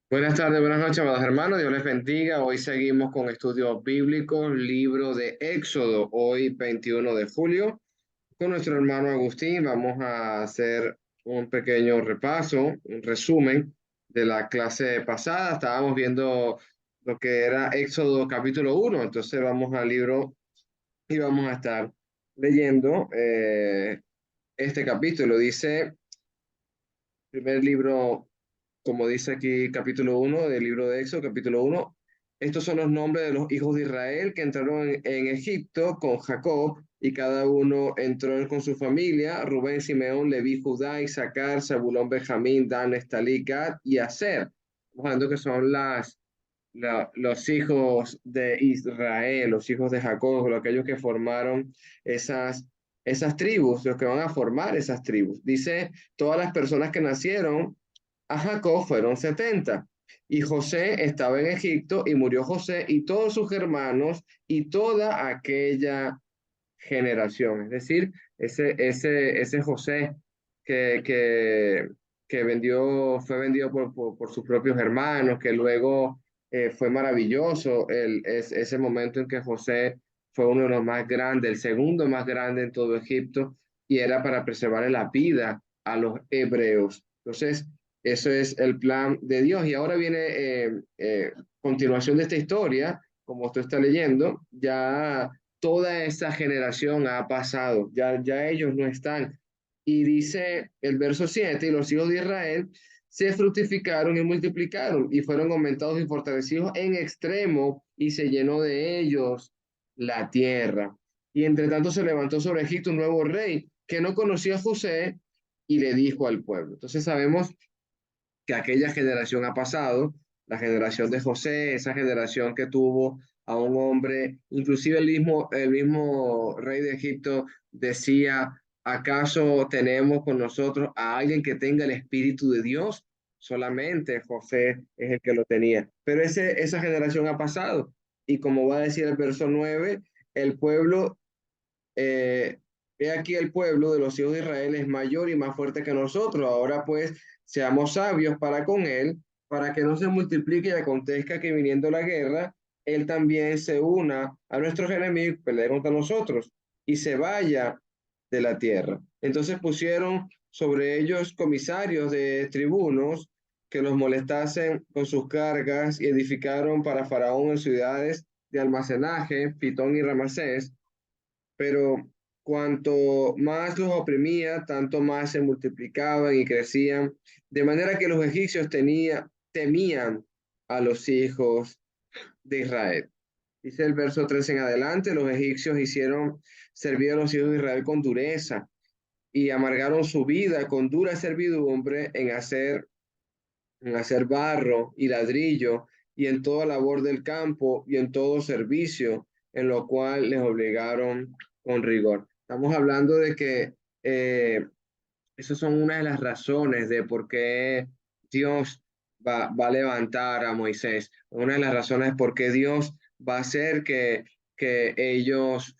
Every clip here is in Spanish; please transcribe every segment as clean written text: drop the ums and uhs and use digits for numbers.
Buenas tardes, buenas noches, amados hermanos. Dios les bendiga. Hoy seguimos con estudios bíblicos, libro de Éxodo, hoy 21 de julio. Con nuestro hermano Agustín vamos a hacer un pequeño repaso, un resumen de la clase pasada. Estábamos viendo lo que era Éxodo capítulo 1, entonces vamos al libro y vamos a estar leyendo este capítulo. Dice, primer libro, como dice aquí capítulo 1 del libro de Éxodo, capítulo 1, estos son los nombres de los hijos de Israel que entraron en Egipto con Jacob, y cada uno entró con su familia: Rubén, Simeón, Leví, Judá, Isaacar, Zabulón, Benjamín, Dan, Neftalí, Gad y Aser. Estamos hablando que son los hijos de Israel, los hijos de Jacob, aquellos que formaron esas tribus, los que van a formar esas tribus. Dice, todas las personas que nacieron a Jacob fueron 70. Y José estaba en Egipto, y murió José y todos sus hermanos y toda aquella generación. Es decir, ese José que, que, fue vendido por sus propios hermanos, que luego fue maravilloso ese momento en que José fue uno de los más grandes, el segundo más grande en todo Egipto, y era para preservar la vida a los hebreos. Entonces, eso es el plan de Dios. Y ahora viene continuación de esta historia, como tú estás leyendo, ya toda esa generación ha pasado, ya ellos no están. Y dice el verso 7, y los hijos de Israel se fructificaron y multiplicaron, y fueron aumentados y fortalecidos en extremo, y se llenó de ellos la tierra. Y entre tanto se levantó sobre Egipto un nuevo rey que no conocía a José, y le dijo al pueblo. Entonces sabemos que aquella generación ha pasado, la generación de José, esa generación que tuvo a un hombre, inclusive el mismo rey de Egipto decía: ¿acaso tenemos con nosotros a alguien que tenga el Espíritu de Dios? Solamente José es el que lo tenía. Pero esa generación ha pasado. Y como va a decir el verso 9, el pueblo eh, he aquí, el pueblo de los hijos de Israel es mayor y más fuerte que nosotros. Ahora pues, seamos sabios para con él, para que no se multiplique y acontezca que, viniendo la guerra, él también se una a nuestros enemigos, pelee contra nosotros y se vaya de la tierra. Entonces pusieron sobre ellos comisarios de tribunos que los molestasen con sus cargas, y edificaron para Faraón en ciudades de almacenaje, Pitón y Ramasés. Pero cuanto más los oprimía, tanto más se multiplicaban y crecían, de manera que los egipcios temían a los hijos de Israel. Dice el verso 13 en adelante: los egipcios hicieron servir a los hijos de Israel con dureza, y amargaron su vida con dura servidumbre en hacer barro y ladrillo, y en toda labor del campo, y en todo servicio, en lo cual les obligaron con rigor. Estamos hablando de que esas son una de las razones de por qué Dios va a levantar a Moisés. Una de las razones por qué Dios va a hacer que ellos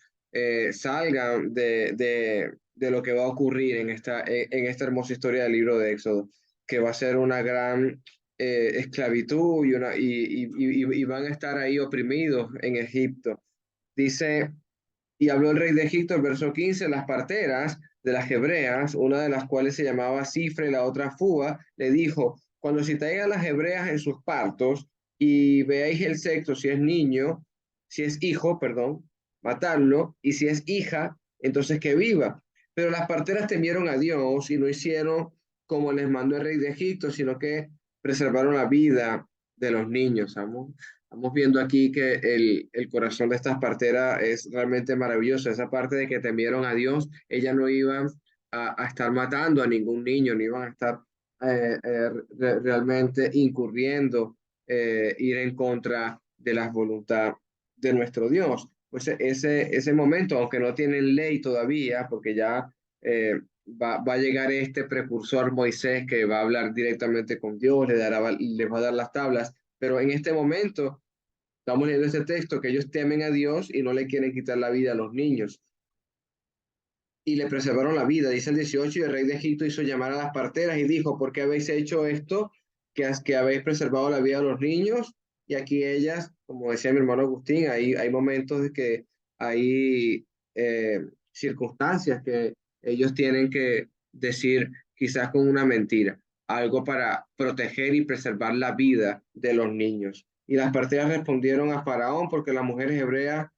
salgan de lo que va a ocurrir en esta hermosa historia del libro de Éxodo, que va a ser una gran esclavitud, y van a estar ahí oprimidos en Egipto. Dice, y habló el rey de Egipto, el verso 15, las parteras de las hebreas, una de las cuales se llamaba Cifra y la otra Fua, le dijo: cuando citáis a las hebreas en sus partos y veáis el sexo, si es niño, si es hijo, perdón, matadlo, y si es hija, entonces que viva. Pero las parteras temieron a Dios y no hicieron como les mandó el rey de Egipto, sino que preservaron la vida de los niños. Estamos viendo aquí que el corazón de estas parteras es realmente maravilloso. Esa parte de que temieron a Dios, ellas no iban a estar matando a ningún niño, no iban a estar realmente incurriendo, ir en contra de la voluntad de nuestro Dios. Pues ese momento, aunque no tienen ley todavía, porque ya va a llegar este precursor Moisés, que va a hablar directamente con Dios, les va a dar las tablas, pero en este momento estamos leyendo ese texto, que ellos temen a Dios y no le quieren quitar la vida a los niños. y le preservaron la vida. Dice el 18, y el rey de Egipto hizo llamar a las parteras y dijo, ¿por qué habéis hecho esto? Que habéis preservado la vida de los niños. Y aquí ellas, como decía mi hermano Agustín, hay momentos de que hay circunstancias que ellos tienen que decir quizás con una mentira, algo para proteger y preservar la vida de los niños. Y las parteras respondieron a Faraón porque las mujeres hebreas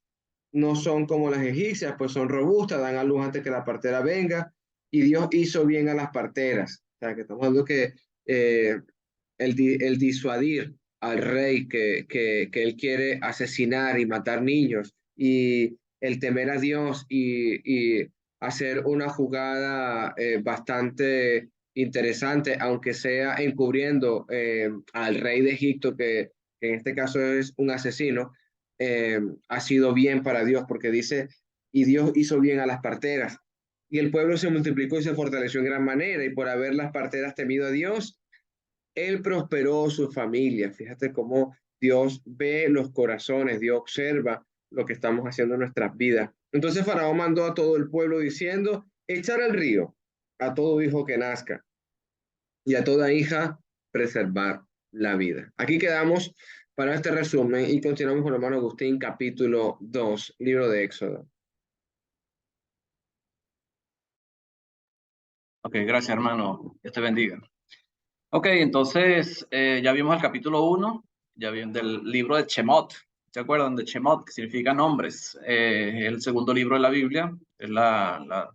no son como las egipcias, pues son robustas, dan a luz antes que la partera venga, y Dios hizo bien a las parteras. O sea, que estamos hablando que el disuadir al rey que él quiere asesinar y matar niños, y el temer a Dios y hacer una jugada bastante interesante, aunque sea encubriendo al rey de Egipto, que en este caso es un asesino, ha sido bien para Dios, porque dice, y Dios hizo bien a las parteras. Y el pueblo se multiplicó y se fortaleció en gran manera, y por haber las parteras temido a Dios, él prosperó su familia. Fíjate cómo Dios ve los corazones, Dios observa lo que estamos haciendo en nuestras vidas. Entonces Faraón mandó a todo el pueblo diciendo, echar al río a todo hijo que nazca y a toda hija preservar la vida. Aquí quedamos para este resumen y continuamos con el hermano Agustín, capítulo 2, libro de Éxodo. Ok, gracias, hermano. Dios te bendiga. Ok, entonces ya vimos el capítulo 1, ya vimos del libro de Shemot. ¿Se acuerdan de Shemot, que significa nombres? El segundo libro de la Biblia, es la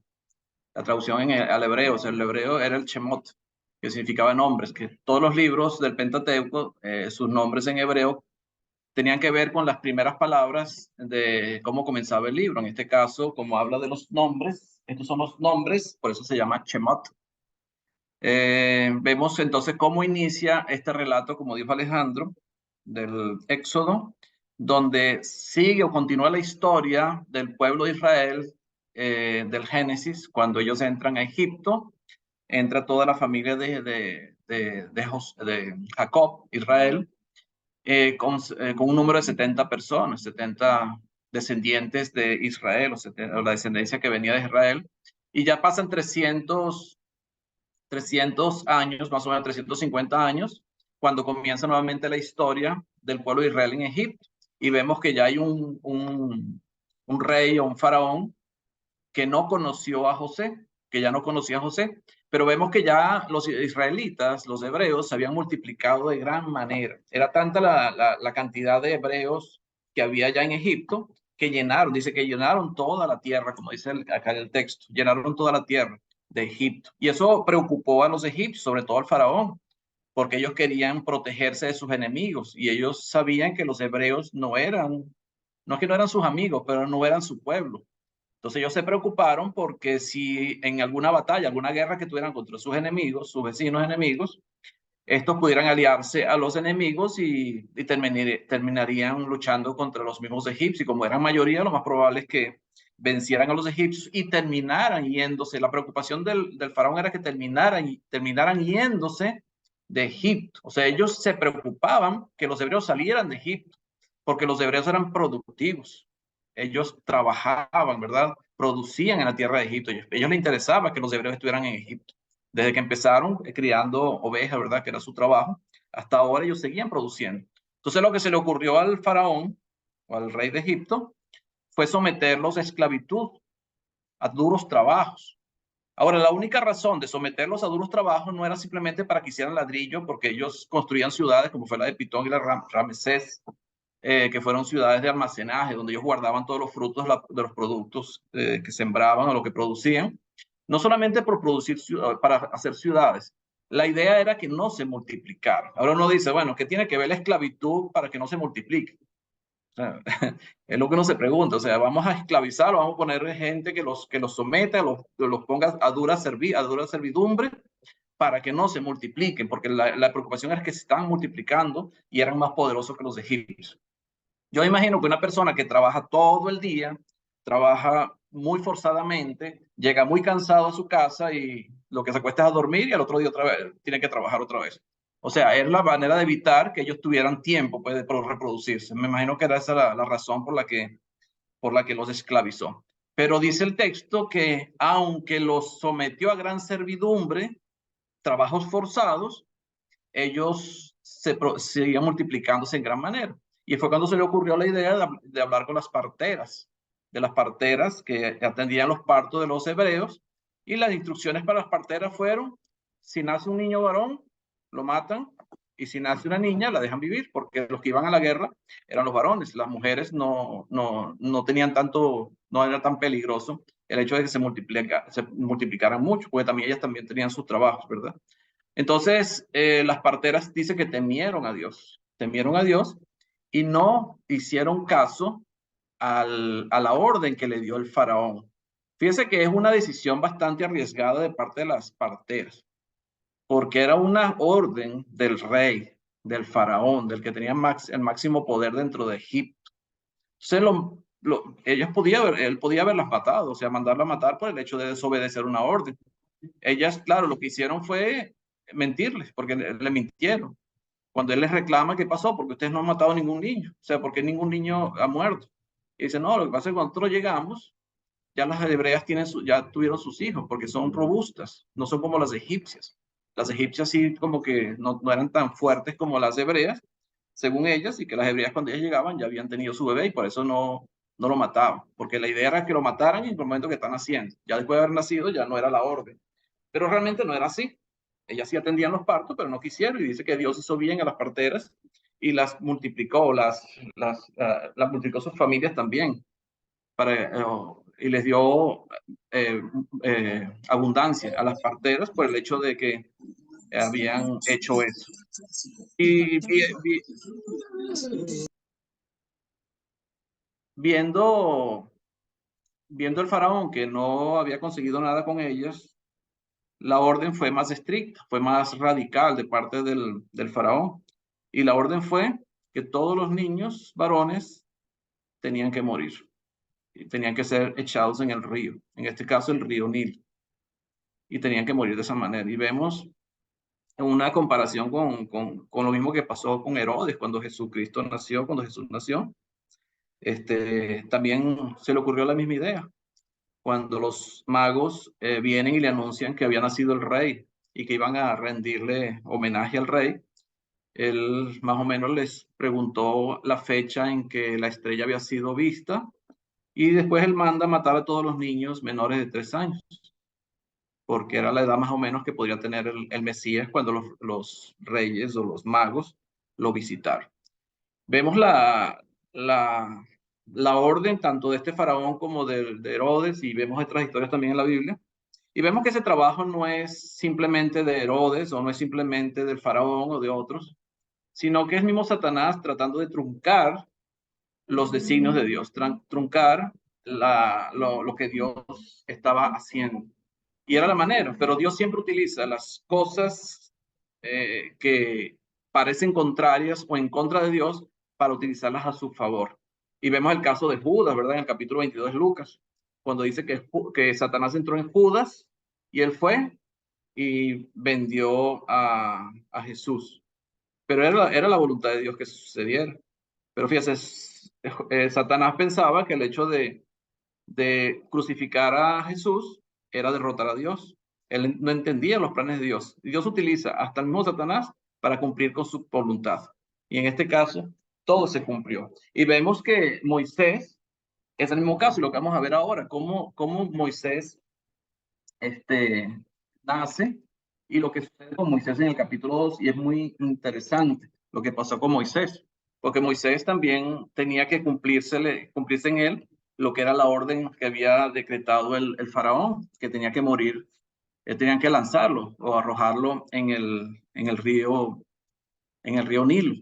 traducción al hebreo. O sea, el hebreo era el Shemot, que significaba nombres, que todos los libros del Pentateuco, sus nombres en hebreo, tenían que ver con las primeras palabras de cómo comenzaba el libro. En este caso, como habla de los nombres, estos son los nombres, por eso se llama Shemot. Vemos entonces cómo inicia este relato, como dijo Alejandro, del Éxodo, donde sigue o continúa la historia del pueblo de Israel, del Génesis, cuando ellos entran a Egipto, entra toda la familia de Jacob, Israel, con un número de 70 personas, 70 descendientes de Israel, o la descendencia que venía de Israel, y ya pasan 300 años, más o menos 350 años, cuando comienza nuevamente la historia del pueblo de Israel en Egipto. Y vemos que ya hay un rey o un faraón que no conoció a José, que ya no conocía a José, pero vemos que ya los israelitas, los hebreos, se habían multiplicado de gran manera. Era tanta la cantidad de hebreos que había ya en Egipto, que llenaron, dice que llenaron toda la tierra, como dice acá en el texto, llenaron toda la tierra de Egipto. Y eso preocupó a los egipcios, sobre todo al faraón, porque ellos querían protegerse de sus enemigos y ellos sabían que los hebreos no es que no eran sus amigos, pero no eran su pueblo. Entonces ellos se preocuparon porque si en alguna batalla, alguna guerra que tuvieran contra sus enemigos, sus vecinos enemigos, estos pudieran aliarse a los enemigos y terminarían luchando contra los mismos egipcios. Y como eran mayoría, lo más probable es que vencieran a los egipcios y terminaran yéndose. La preocupación del faraón era que terminaran yéndose de Egipto. O sea, ellos se preocupaban que los hebreos salieran de Egipto, porque los hebreos eran productivos. Ellos trabajaban, ¿verdad? Producían en la tierra de Egipto. Ellos les interesaba que los hebreos estuvieran en Egipto. Desde que empezaron criando ovejas, ¿verdad? Que era su trabajo, hasta ahora ellos seguían produciendo. Entonces lo que se le ocurrió al faraón o al rey de Egipto fue someterlos a esclavitud, a duros trabajos. Ahora, la única razón de someterlos a duros trabajos no era simplemente para que hicieran ladrillo, porque ellos construían ciudades como fue la de Pitón y la Ramesés, que fueron ciudades de almacenaje, donde ellos guardaban todos los frutos de los productos que sembraban o lo que producían, no solamente por producir, para hacer ciudades. La idea era que no se multiplicaran. Ahora uno dice, bueno, ¿qué tiene que ver la esclavitud para que no se multiplique? O sea, es lo que uno se pregunta. O sea, vamos a esclavizar, vamos a poner gente que los someta, los ponga a dura servidumbre para que no se multipliquen, porque la preocupación era que se estaban multiplicando y eran más poderosos que los egipcios. Yo imagino que una persona que trabaja todo el día, trabaja muy forzadamente, llega muy cansado a su casa y lo que se acuesta es a dormir y al otro día otra vez tiene que trabajar otra vez. O sea, es la manera de evitar que ellos tuvieran tiempo pues, de reproducirse. Me imagino que era esa la razón por la que los esclavizó. Pero dice el texto que aunque los sometió a gran servidumbre, trabajos forzados, ellos seguían multiplicándose en gran manera. Y fue cuando se le ocurrió la idea de hablar con las parteras, de las parteras que atendían los partos de los hebreos. Y las instrucciones para las parteras fueron: si nace un niño varón, lo matan, y si nace una niña, la dejan vivir, porque los que iban a la guerra eran los varones. Las mujeres no tenían tanto, no era tan peligroso el hecho de que se multiplicaran mucho, porque también ellas también tenían sus trabajos, ¿verdad? Entonces, las parteras dicen que temieron a Dios y no hicieron caso a la orden que le dio el faraón. Fíjense que es una decisión bastante arriesgada de parte de las parteras, porque era una orden del rey, del faraón, del que tenía el máximo poder dentro de Egipto. Entonces, él podía haberlas matado, o sea, mandarla a matar por el hecho de desobedecer una orden. Ellas, claro, lo que hicieron fue mentirles, porque le mintieron. Cuando él les reclama, ¿qué pasó? Porque ustedes no han matado a ningún niño. O sea, porque ningún niño ha muerto. Y dice, no, lo que pasa es que cuando nosotros llegamos, ya las hebreas ya tuvieron sus hijos, porque son robustas, no son como las egipcias. Las egipcias sí como que no eran tan fuertes como las hebreas, según ellas, y que las hebreas cuando ellas llegaban ya habían tenido su bebé y por eso no lo mataban, porque la idea era que lo mataran en el momento que están naciendo. Ya después de haber nacido ya no era la orden. Pero realmente no era así. Ellas sí atendían los partos, pero no quisieron, y dice que Dios hizo bien a las parteras y las multiplicó, las multiplicó sus familias también, y les dio abundancia a las parteras por el hecho de que habían hecho eso. Y viendo el faraón que no había conseguido nada con ellas, la orden fue más estricta, fue más radical de parte del faraón. Y la orden fue que todos los niños varones tenían que morir, y tenían que ser echados en el río, en este caso el río Nilo, y tenían que morir de esa manera. Y vemos una comparación con lo mismo que pasó con Herodes cuando Jesús nació. También se le ocurrió la misma idea cuando los magos vienen y le anuncian que había nacido el rey y que iban a rendirle homenaje al rey. Él más o menos les preguntó la fecha en que la estrella había sido vista, y después él manda matar a todos los niños menores de 3 años, porque era la edad más o menos que podría tener el Mesías cuando los reyes o los magos lo visitaron. Vemos la orden tanto de este faraón como de Herodes, y vemos otras historias también en la Biblia. Y vemos que ese trabajo no es simplemente de Herodes o no es simplemente del faraón o de otros, sino que es mismo Satanás tratando de truncar los designios de Dios, truncar lo que Dios estaba haciendo. Y era la manera, pero Dios siempre utiliza las cosas que parecen contrarias o en contra de Dios para utilizarlas a su favor. Y vemos el caso de Judas, ¿verdad? En el capítulo 22 de Lucas, cuando dice que Satanás entró en Judas y él fue y vendió a Jesús. Pero era la voluntad de Dios que sucediera. Pero fíjate, Satanás pensaba que el hecho de crucificar a Jesús era derrotar a Dios. Él no entendía los planes de Dios. Dios utiliza hasta el mismo Satanás para cumplir con su voluntad. Y en este caso, todo se cumplió. Y vemos que Moisés es el mismo caso, y lo que vamos a ver ahora, cómo Moisés nace y lo que sucede con Moisés en el capítulo 2, y es muy interesante lo que pasó con Moisés, porque Moisés también tenía que cumplirse en él lo que era la orden que había decretado el faraón, que tenía que morir, tenían que lanzarlo o arrojarlo en el río Nilo.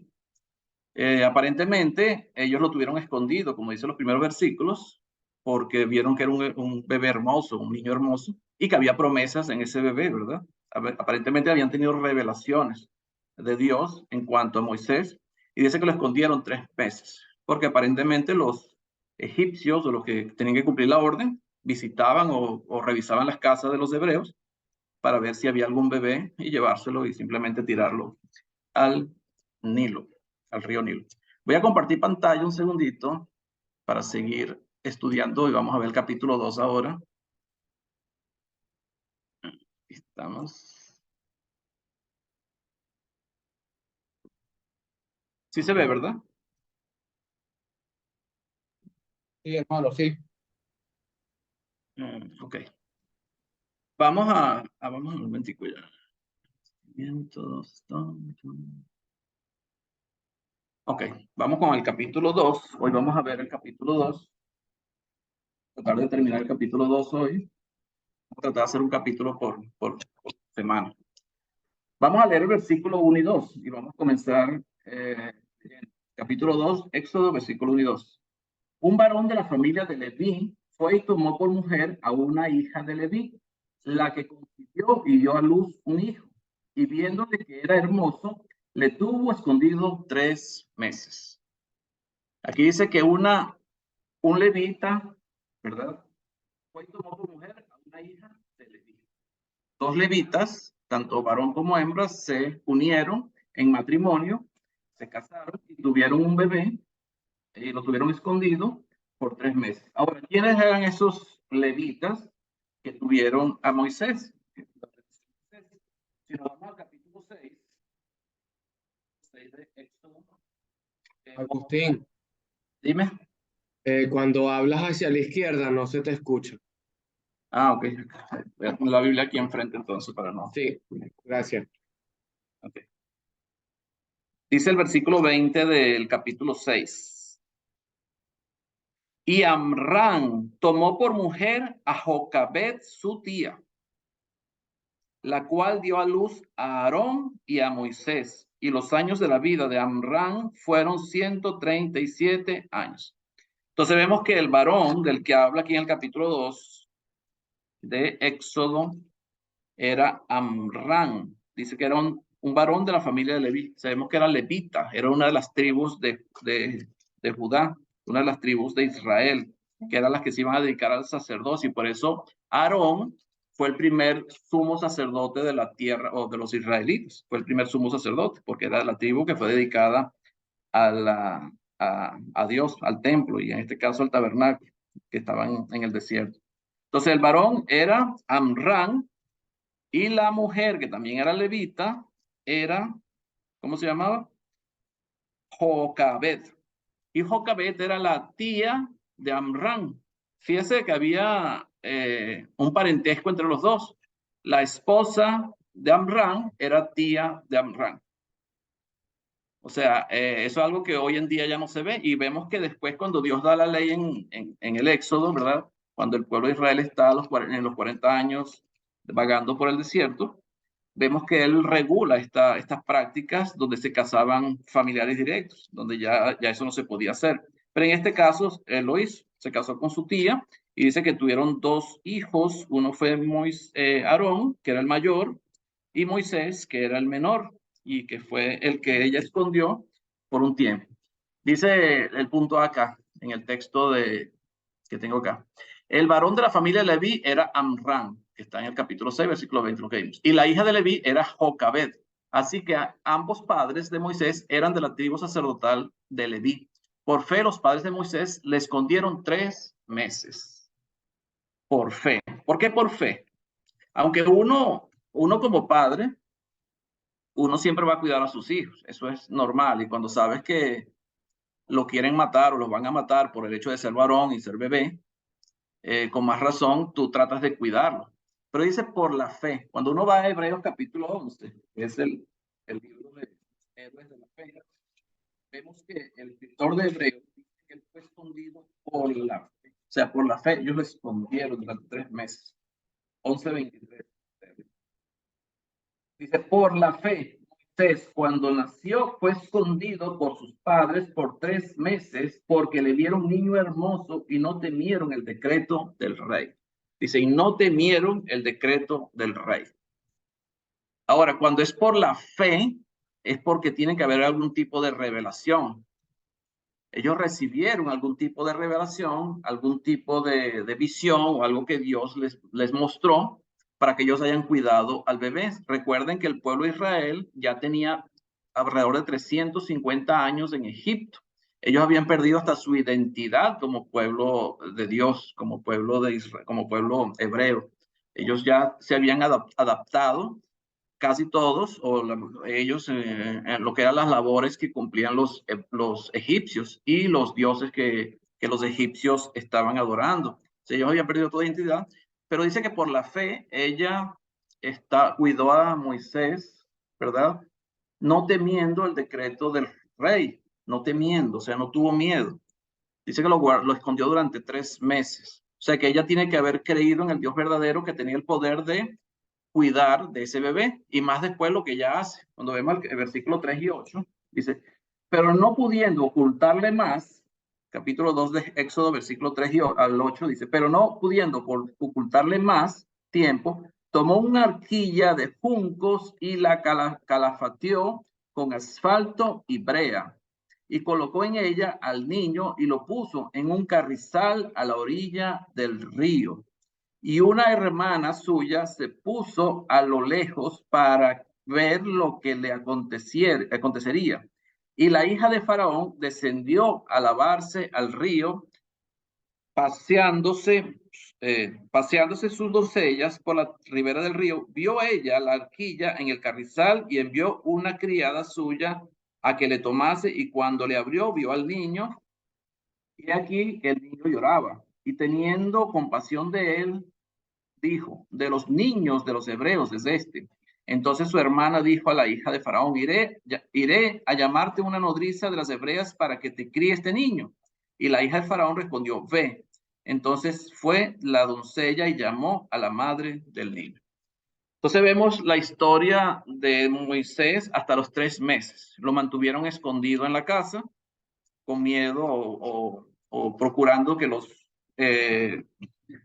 Aparentemente ellos lo tuvieron escondido, como dicen los primeros versículos, porque vieron que era un bebé hermoso, un niño hermoso, y que había promesas en ese bebé, ¿verdad? Aparentemente habían tenido revelaciones de Dios en cuanto a Moisés, y dice que lo escondieron 3 meses, porque aparentemente los egipcios o los que tenían que cumplir la orden visitaban o revisaban las casas de los hebreos para ver si había algún bebé y llevárselo y simplemente tirarlo al Nilo, al río Nilo. Voy a compartir pantalla un segundito para seguir estudiando y vamos a ver el capítulo 2 ahora. Estamos. Sí se ve, ¿verdad? Sí, hermano, sí. Ok. Vamos a vamos un momentico ya. Ok, vamos con el capítulo 2. Hoy vamos a ver el capítulo 2. Tratar de terminar el capítulo 2 hoy. Vamos a tratar de hacer un capítulo por semana. Vamos a leer el versículo 1 y 2 y vamos a comenzar capítulo 2, Éxodo, versículo 1 y 2. Un varón de la familia de Leví fue y tomó por mujer a una hija de Leví, la que concibió y dio a luz un hijo. Y viéndole que era hermoso, le tuvo escondido 3 meses. Aquí dice que un levita, ¿verdad? Fue y tomó por mujer a una hija de Leví. 2 levitas, tanto varón como hembra, se unieron en matrimonio, se casaron y tuvieron un bebé, y lo tuvieron escondido por 3 meses. Ahora, ¿quiénes eran esos levitas que tuvieron a Moisés? Si nos vamos al capítulo 6 de Éxodo. Agustín, Dime. cuando hablas hacia la izquierda no se te escucha. Ok. Voy a poner la Biblia aquí enfrente entonces para no. Sí, gracias. Okay. Dice el versículo 20 del capítulo 6. Y Amram tomó por mujer a Jocabed, su tía, la cual dio a luz a Aarón y a Moisés. Y los años de la vida de Amram fueron 137 años. Entonces vemos que el varón del que habla aquí en el capítulo 2 de Éxodo era Amram. Dice que era un varón de la familia de Leví. Sabemos que era levita, era una de las tribus de Judá, una de las tribus de Israel, que eran las que se iban a dedicar al sacerdocio. Y por eso Aarón fue el primer sumo sacerdote de la tierra o de los israelitas. Fue el primer sumo sacerdote, porque era la tribu que fue dedicada a Dios, al templo, y en este caso al tabernáculo, que estaban en el desierto. Entonces el varón era Amram, y la mujer, que también era levita, era, ¿cómo se llamaba? Jocabed. Y Jocabed era la tía de Amram. Fíjese que había un parentesco entre los dos. La esposa de Amram era tía de Amram. O sea, eso es algo que hoy en día ya no se ve, y vemos que después cuando Dios da la ley en el Éxodo, ¿verdad? Cuando el pueblo de Israel está en los 40 años vagando por el desierto, vemos que él regula estas prácticas donde se casaban familiares directos, donde ya eso no se podía hacer. Pero en este caso, él lo hizo, se casó con su tía y dice que tuvieron 2 hijos, uno fue Aarón, que era el mayor, y Moisés, que era el menor, y que fue el que ella escondió por un tiempo. Dice el punto acá, en el texto que tengo acá. El varón de la familia de Leví era Amram, que está en el capítulo 6, versículo 20, lo que vimos. Y la hija de Leví era Jocabed. Así que ambos padres de Moisés eran de la tribu sacerdotal de Leví. Por fe, los padres de Moisés le escondieron 3 meses. Por fe. ¿Por qué por fe? Aunque uno como padre, uno siempre va a cuidar a sus hijos. Eso es normal. Y cuando sabes que lo quieren matar o los van a matar por el hecho de ser varón y ser bebé, con más razón tú tratas de cuidarlo. Pero dice por la fe. Cuando uno va a Hebreos capítulo 11, que es el libro de héroes de la fe, vemos que el escritor de Hebreos dice que él fue escondido por la fe. O sea, por la fe ellos lo escondieron durante 3 meses. 11:23. Dice, por la fe, Moisés, cuando nació, fue escondido por sus padres por 3 meses porque le vieron niño hermoso y no temieron el decreto del rey. Dice, y no temieron el decreto del rey. Ahora, cuando es por la fe, es porque tiene que haber algún tipo de revelación. Ellos recibieron algún tipo de revelación, algún tipo de visión o algo que Dios les mostró para que ellos hayan cuidado al bebé. Recuerden que el pueblo de Israel ya tenía alrededor de 350 años en Egipto. Ellos habían perdido hasta su identidad como pueblo de Dios, como pueblo de Israel, como pueblo hebreo. Ellos ya se habían adaptado, casi todos, ellos, en lo que eran las labores que cumplían los egipcios y los dioses que los egipcios estaban adorando. O sea, ellos habían perdido toda identidad, pero dice que por la fe ella cuidó a Moisés, ¿verdad? No temiendo el decreto del rey, no temiendo, o sea, no tuvo miedo. Dice que lo escondió durante 3 meses. O sea, que ella tiene que haber creído en el Dios verdadero que tenía el poder de cuidar de ese bebé, y más después lo que ella hace. Cuando vemos el versículo 3 y 8, dice, pero no pudiendo ocultarle más, capítulo 2 de Éxodo, versículo 3 al 8, dice, pero no pudiendo ocultarle más tiempo, tomó una arquilla de juncos y la calafateó con asfalto y brea, y colocó en ella al niño y lo puso en un carrizal a la orilla del río. Y una hermana suya se puso a lo lejos para ver lo que le acontecería. Y la hija de Faraón descendió a lavarse al río, paseándose sus doncellas por la ribera del río. Vio ella la arquilla en el carrizal y envió una criada suya a que le tomase, y cuando le abrió vio al niño, y aquí el niño lloraba, y teniendo compasión de él, dijo, de los niños de los hebreos es este. Entonces su hermana dijo a la hija de Faraón, iré a llamarte una nodriza de las hebreas para que te críe este niño. Y la hija de Faraón respondió, ve. Entonces fue la doncella y llamó a la madre del niño. Entonces vemos la historia de Moisés hasta los 3 meses. Lo mantuvieron escondido en la casa, con miedo o procurando que los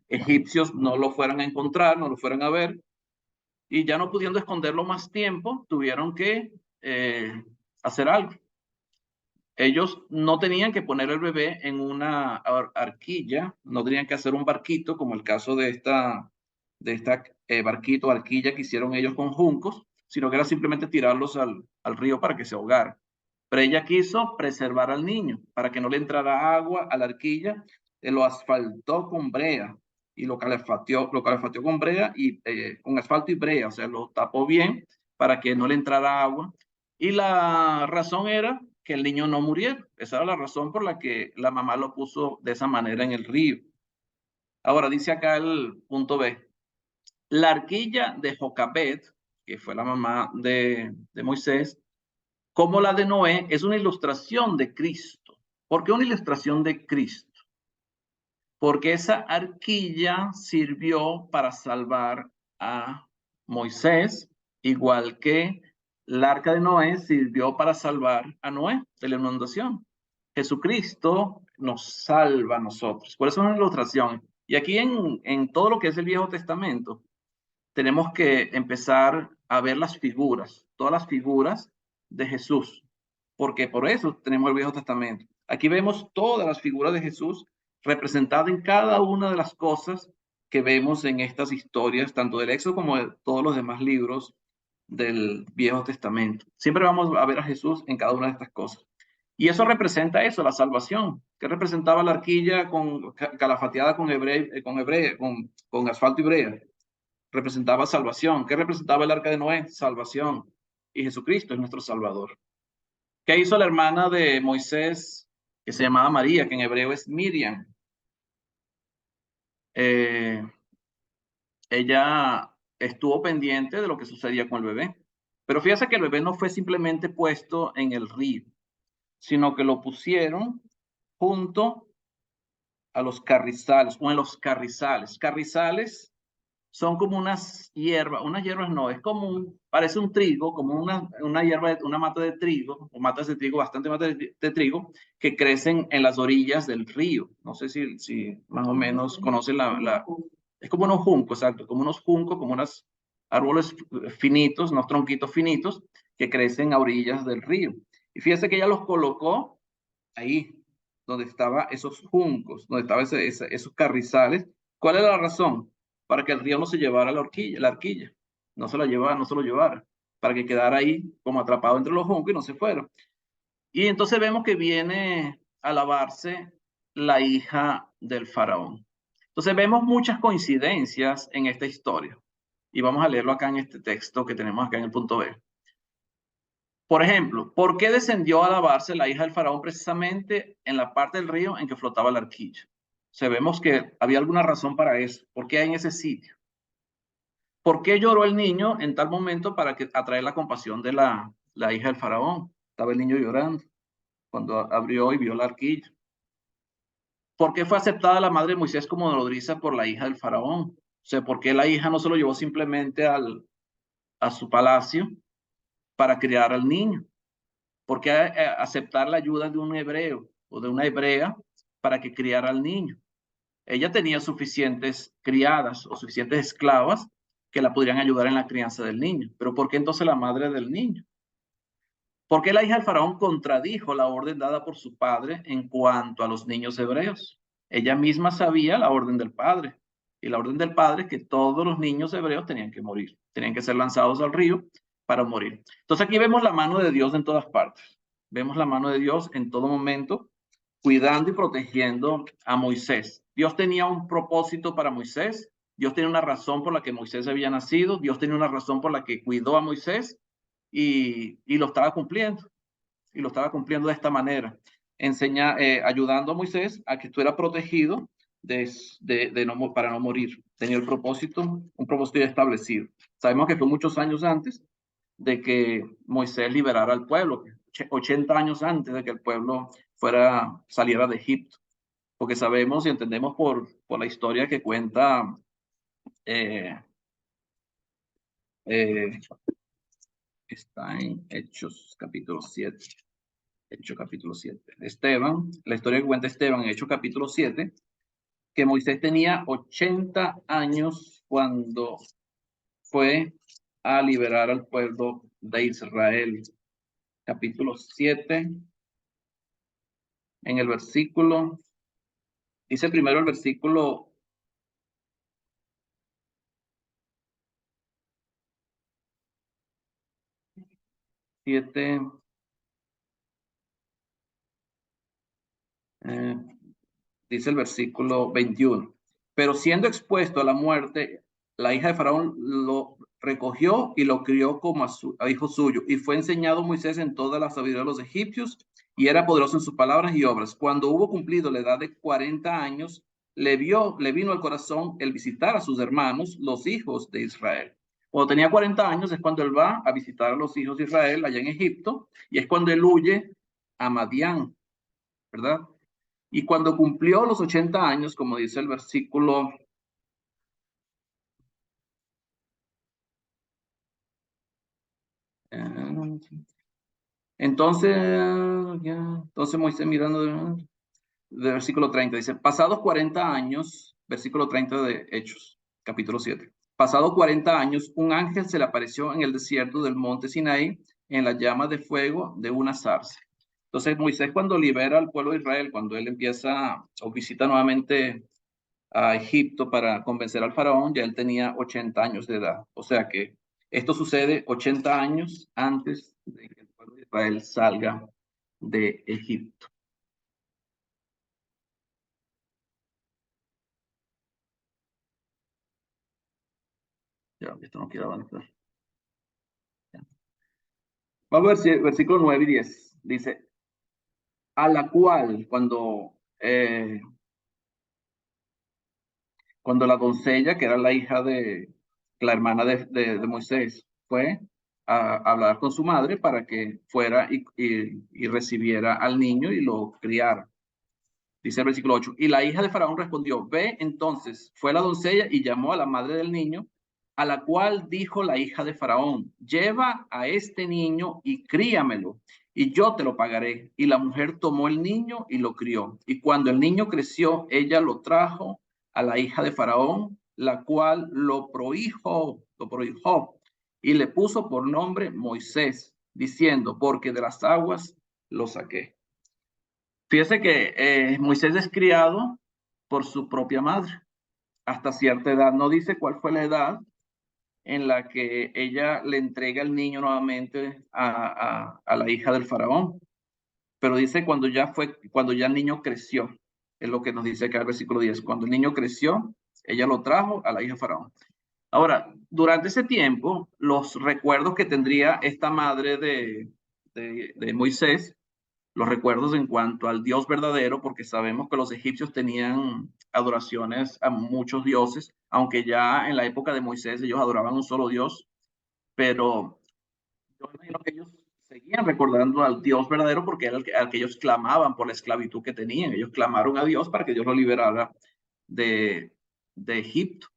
egipcios no lo fueran a encontrar, no lo fueran a ver, y ya no pudiendo esconderlo más tiempo, tuvieron que hacer algo. Ellos no tenían que poner el bebé en una arquilla, no tenían que hacer un barquito, como el caso de esta barquito, arquilla que hicieron ellos con juncos, sino que era simplemente tirarlos al río para que se ahogara. Pero ella quiso preservar al niño, para que no le entrara agua a la arquilla, lo asfaltó con brea y lo calefateó con brea y con asfalto y brea, o sea, lo tapó bien para que no le entrara agua. Y la razón era que el niño no muriera. Esa era la razón por la que la mamá lo puso de esa manera en el río. Ahora dice acá el punto B. La arquilla de Jocabed, que fue la mamá de Moisés, como la de Noé, es una ilustración de Cristo. ¿Por qué una ilustración de Cristo? Porque esa arquilla sirvió para salvar a Moisés, igual que la arca de Noé sirvió para salvar a Noé de la inundación. Jesucristo nos salva a nosotros. Por eso es una ilustración. Y aquí en todo lo que es el Viejo Testamento, tenemos que empezar a ver las figuras, todas las figuras de Jesús, porque por eso tenemos el Viejo Testamento. Aquí vemos todas las figuras de Jesús representadas en cada una de las cosas que vemos en estas historias, tanto del Éxodo como de todos los demás libros del Viejo Testamento. Siempre vamos a ver a Jesús en cada una de estas cosas. Y eso representa eso, la salvación, que representaba la arquilla calafateada con asfalto y brea. Representaba salvación. ¿Qué representaba el arca de Noé? Salvación. Y Jesucristo es nuestro Salvador. ¿Qué hizo la hermana de Moisés, que se llamaba María, que en hebreo es Miriam? Ella estuvo pendiente de lo que sucedía con el bebé. Pero fíjese que el bebé no fue simplemente puesto en el río, sino que lo pusieron junto a los carrizales, o en los carrizales. Carrizales son como unas hierbas no, es como parece un trigo, como una hierba, una mata de trigo, o matas de trigo, bastante matas de trigo, que crecen en las orillas del río. No sé si más o menos conocen es como unos juncos, exacto, como unos juncos, como unos árboles finitos, unos tronquitos finitos, que crecen a orillas del río. Y fíjese que ella los colocó ahí, donde estaban esos juncos, donde estaban esos carrizales. ¿Cuál era la razón? Para que el río no se llevara la arquilla, no se lo llevara, para que quedara ahí como atrapado entre los juncos y no se fuera. Y entonces vemos que viene a lavarse la hija del faraón. Entonces vemos muchas coincidencias en esta historia. Y vamos a leerlo acá en este texto que tenemos acá en el punto B. Por ejemplo, ¿por qué descendió a lavarse la hija del faraón precisamente en la parte del río en que flotaba la arquilla? Vemos que había alguna razón para eso. ¿Por qué en ese sitio? ¿Por qué lloró el niño en tal momento para atraer la compasión de la hija del faraón? Estaba el niño llorando cuando abrió y vio la arquilla. ¿Por qué fue aceptada la madre de Moisés como nodriza por la hija del faraón? ¿Por qué la hija no se lo llevó simplemente a su palacio para criar al niño? ¿Por qué aceptar la ayuda de un hebreo o de una hebrea para que criara al niño? Ella tenía suficientes criadas o suficientes esclavas que la podrían ayudar en la crianza del niño. Pero ¿por qué entonces la madre del niño? ¿Por qué la hija del faraón contradijo la orden dada por su padre en cuanto a los niños hebreos? Ella misma sabía la orden del padre. Y la orden del padre es que todos los niños hebreos tenían que morir, tenían que ser lanzados al río para morir. Entonces aquí vemos la mano de Dios en todas partes. Vemos la mano de Dios en todo momento, cuidando y protegiendo a Moisés. Dios tenía un propósito para Moisés. Dios tenía una razón por la que Moisés había nacido. Dios tenía una razón por la que cuidó a Moisés y lo estaba cumpliendo. Y lo estaba cumpliendo de esta manera, ayudando a Moisés a que estuviera protegido para no morir. Tenía un propósito establecido. Sabemos que fue muchos años antes de que Moisés liberara al pueblo, 80 años antes de que el pueblo saliera de Egipto, porque sabemos y entendemos por la historia que cuenta está en Hechos capítulo 7. Hechos capítulo 7. Esteban, la historia que cuenta Esteban en Hechos capítulo 7, que Moisés tenía 80 años cuando fue a liberar al pueblo de Israel. Capítulo 7, en el versículo, dice primero el versículo 7, dice el versículo 21. Pero siendo expuesto a la muerte, la hija de Faraón lo recogió y lo crió como a hijo suyo. Y fue enseñado Moisés en toda la sabiduría de los egipcios y era poderoso en sus palabras y obras. Cuando hubo cumplido la edad de 40 años, le vino al corazón el visitar a sus hermanos, los hijos de Israel. Cuando tenía 40 años es cuando él va a visitar a los hijos de Israel allá en Egipto y es cuando él huye a Madián, ¿verdad? Y cuando cumplió los 80 años, como dice el versículo entonces Moisés mirando de versículo 30, dice, pasados 40 años, versículo 30 de Hechos, capítulo 7. Pasados 40 años, un ángel se le apareció en el desierto del monte Sinaí, en la llama de fuego de una zarza. Entonces Moisés cuando libera al pueblo de Israel, cuando él empieza o visita nuevamente a Egipto para convencer al faraón, ya él tenía 80 años de edad. O sea que esto sucede 80 años antes de que el pueblo de Israel salga de Egipto. Ya, esto no quiere avanzar. Vamos a ver versículo 9 y 10. Dice, a la cual cuando la doncella, que era la hija la hermana de Moisés, fue a hablar con su madre para que fuera y recibiera al niño y lo criara. Dice el versículo 8, y la hija de Faraón respondió, ve entonces, fue la doncella y llamó a la madre del niño, a la cual dijo la hija de Faraón, lleva a este niño y críamelo, y yo te lo pagaré. Y la mujer tomó el niño y lo crió. Y cuando el niño creció, ella lo trajo a la hija de Faraón, la cual lo prohijó, y le puso por nombre Moisés, diciendo, porque de las aguas lo saqué. Fíjese que Moisés es criado por su propia madre hasta cierta edad. No dice cuál fue la edad en la que ella le entrega el niño nuevamente a la hija del faraón. pero dice cuando ya el niño creció, es lo que nos dice acá el versículo 10. Cuando el niño creció, ella lo trajo a la hija de Faraón. Ahora, durante ese tiempo, los recuerdos que tendría esta madre de Moisés, los recuerdos en cuanto al Dios verdadero, porque sabemos que los egipcios tenían adoraciones a muchos dioses, aunque ya en la época de Moisés ellos adoraban un solo Dios, pero yo imagino que ellos seguían recordando al Dios verdadero porque era al que ellos clamaban por la esclavitud que tenían. Ellos clamaron a Dios para que Dios los liberara de Egipto.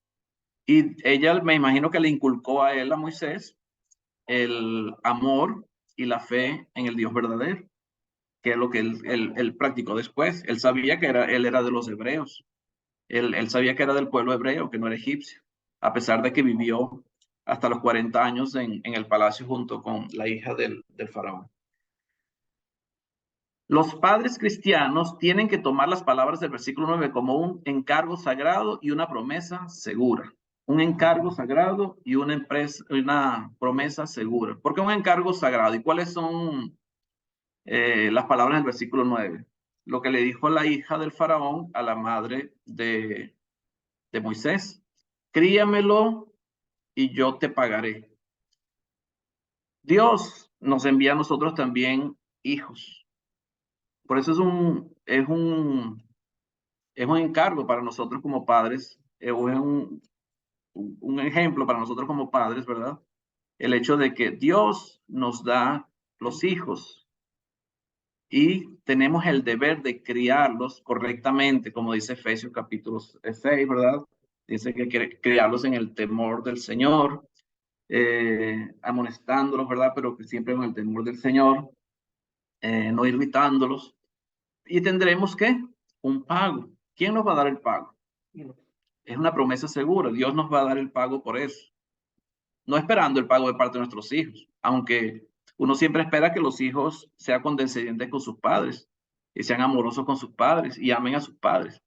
Y ella, me imagino que le inculcó a él, a Moisés, el amor y la fe en el Dios verdadero, que es lo que él practicó después. Él sabía que él era de los hebreos. Él sabía que era del pueblo hebreo, que no era egipcio, a pesar de que vivió hasta los 40 años en el palacio junto con la hija del faraón. Los padres cristianos tienen que tomar las palabras del versículo 9 como un encargo sagrado y una promesa segura. Un encargo sagrado y una promesa segura. ¿Por qué un encargo sagrado? ¿Y cuáles son las palabras del versículo 9? Lo que le dijo la hija del faraón a la madre de Moisés. Críamelo y yo te pagaré. Dios nos envía a nosotros también hijos. Por eso es un encargo para nosotros como padres, es un ejemplo para nosotros como padres, ¿verdad? El hecho de que Dios nos da los hijos y tenemos el deber de criarlos correctamente, como dice Efesios capítulo 6, ¿verdad? Dice que criarlos en el temor del Señor, amonestándolos, ¿verdad? Pero que siempre con el temor del Señor, no irritándolos. Y tendremos que un pago. ¿Quién nos va a dar el pago? Es una promesa segura. Dios nos va a dar el pago por eso. No esperando el pago de parte de nuestros hijos, aunque uno siempre espera que los hijos sean condescendientes con sus padres y sean amorosos con sus padres y amen a sus padres.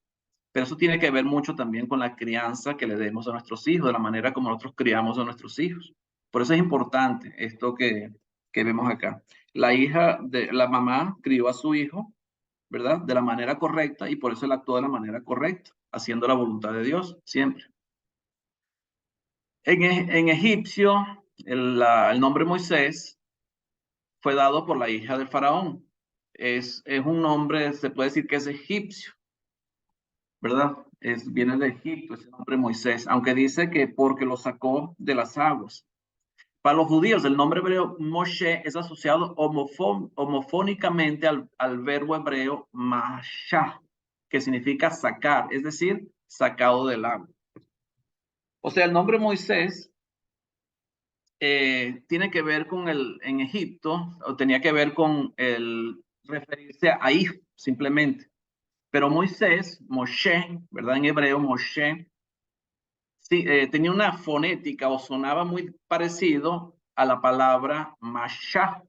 Pero eso tiene que ver mucho también con la crianza que le demos a nuestros hijos, de la manera como nosotros criamos a nuestros hijos. Por eso es importante esto que vemos acá. La mamá crió a su hijo, ¿verdad? De la manera correcta y por eso él actuó de la manera correcta, haciendo la voluntad de Dios siempre. En egipcio, el nombre Moisés fue dado por la hija del faraón. Es un nombre, se puede decir que es egipcio, ¿verdad? Viene de Egipto, ese nombre Moisés, aunque dice que porque lo sacó de las aguas. Para los judíos, el nombre hebreo Moshe es asociado homofónicamente al verbo hebreo mashah, que significa sacar, es decir, sacado del agua. O sea, el nombre Moisés tiene que ver con en Egipto, o tenía que ver con el referirse a hijo, simplemente. Pero Moisés, Moshe, ¿verdad? En hebreo, Moshe, sí, tenía una fonética o sonaba muy parecido a la palabra mashah,